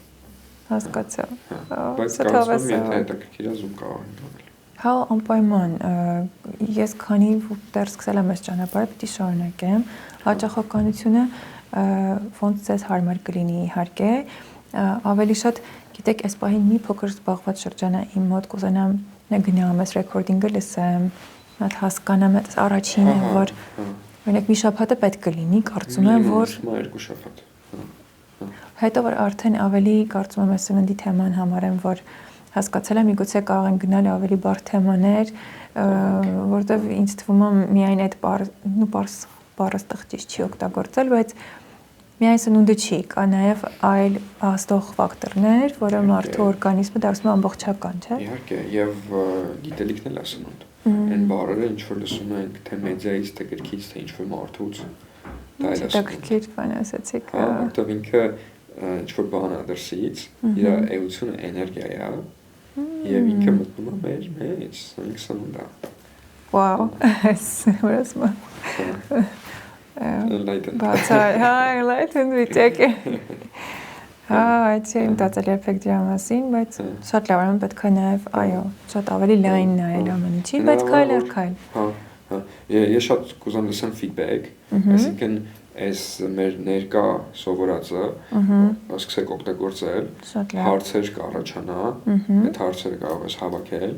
Speaker 1: Հասկացա։
Speaker 2: Բայց կարծում եմ եթե հետաքրքիր է Zoom կարող ենք անել։
Speaker 1: Հա, անպայման, ես քանի դեռ սկսել եմ այս ճանապարհը, պիտի շարունակեմ։ Հաճախականությունը ոնց ձեզ հարմար կլինի իհարկե, ավելի շատ գիտեք, այս պահին մի փոքր զբաղված շրջան է իմ մոտ, կուզենամ գնամ այս ռեկորդինգը լսեմ, հատ հասկանամ այդ առաջինը, որ օրինակ մի շաբաթը պետք է լինի, կարծում եմ, որ
Speaker 2: երկու շաբաթ։
Speaker 1: Հետո որ արդեն ավելի կարծում եմ այս սննդի թեման համարեմ, որ հասկացել եմ միգուցե կարող են գնալ ավելի բարդ թեմաներ, որտեղ ինձ թվում է միայն այդ բառը ճիշտ չի օգտագործել, բայց միայն սնունդը չի, կա նաև այլ հաստող ֆակտորներ, որը մարդու օրգանիզմը դարձնում է ամբողջական, չէ՞։
Speaker 2: Իհարկե, եւ գիտելիքն էլ է սնունդ։ Այն բառերը ինչ որ լսում ենք, թե մեդիայից, թե գրքից, թե ինչ որ մարդուց, դա էլ է սնունդ։
Speaker 1: Գրքից բան ասացիք։
Speaker 2: Որտեղ ինքը ինչ որ բան է դրսից, իր էությունը էներգիա է, եւ ինքը մտնում է մեր մեջ, ինքը սնունդ է։
Speaker 1: Wow, սուրասմա։ Enlightened վիճակ է։ Հա, այդ չէ իմ տածել երբեք դրա մասին, բայց շատ լավ է, պետք է նաև, այո, շատ ավելի լայն նայել ամեն ինչին, բայց քայլ առ քայլ։
Speaker 2: Հա, ես շատ կուզեմ լսեմ feedback, այսինքն այս մեր ներկա սովորածը սկսեք օգտագործել, հարցեր կառաջանա, այդ հարցերը կարող ես հավաքել։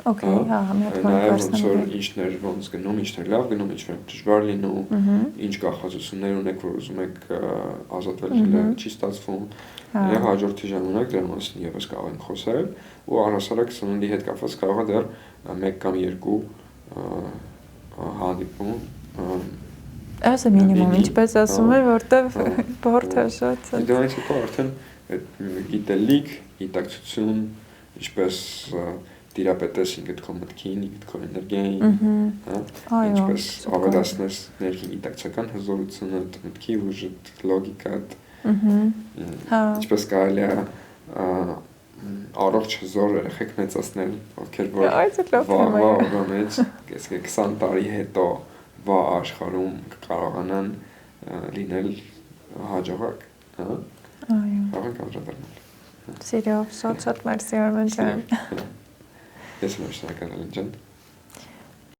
Speaker 1: Okay, հա,
Speaker 2: նաև ոնց որ ինչներ ոնց գնում, ինչներ լավ գնում, ինչներ դժվար լինում, ինչ կախվածություններ ունեք, որ ուզում եք ազատվել, չի ստացվում։ Եվ հաջորդի ժամանակ դրա մասին եւս կարող ենք խոսել ու առհասարակ սննդի հետ կապված կարող է դեռ 1 կամ 2 հանդիպում
Speaker 1: Այս է մինիմում, ինչպես ասում է, որտեվ բորթը շատ։
Speaker 2: Դրանից հետո արդեն գիտելիք, գիտակցություն, ինչպես դիրապետես ինքդ քո մտքին, ինքդ քո էներգիային, հա, ինչպես ավելացնես ներքին գիտակցական հզորությունը, մտքի ուժը, լոգիկան, ինչպես կարելի է առողջ հզոր երեխեք մեծացնել, ովքեր որ վաղվա օրվա մեջ 20 տարի հետո վա աշխարհում կարողանան լինել հաջողակ, հա, կարող են անդրադառնալ։
Speaker 1: Սիրով, շատ մերսի Արմեն ջան։
Speaker 2: Ես եմ շնորհակալ ջան։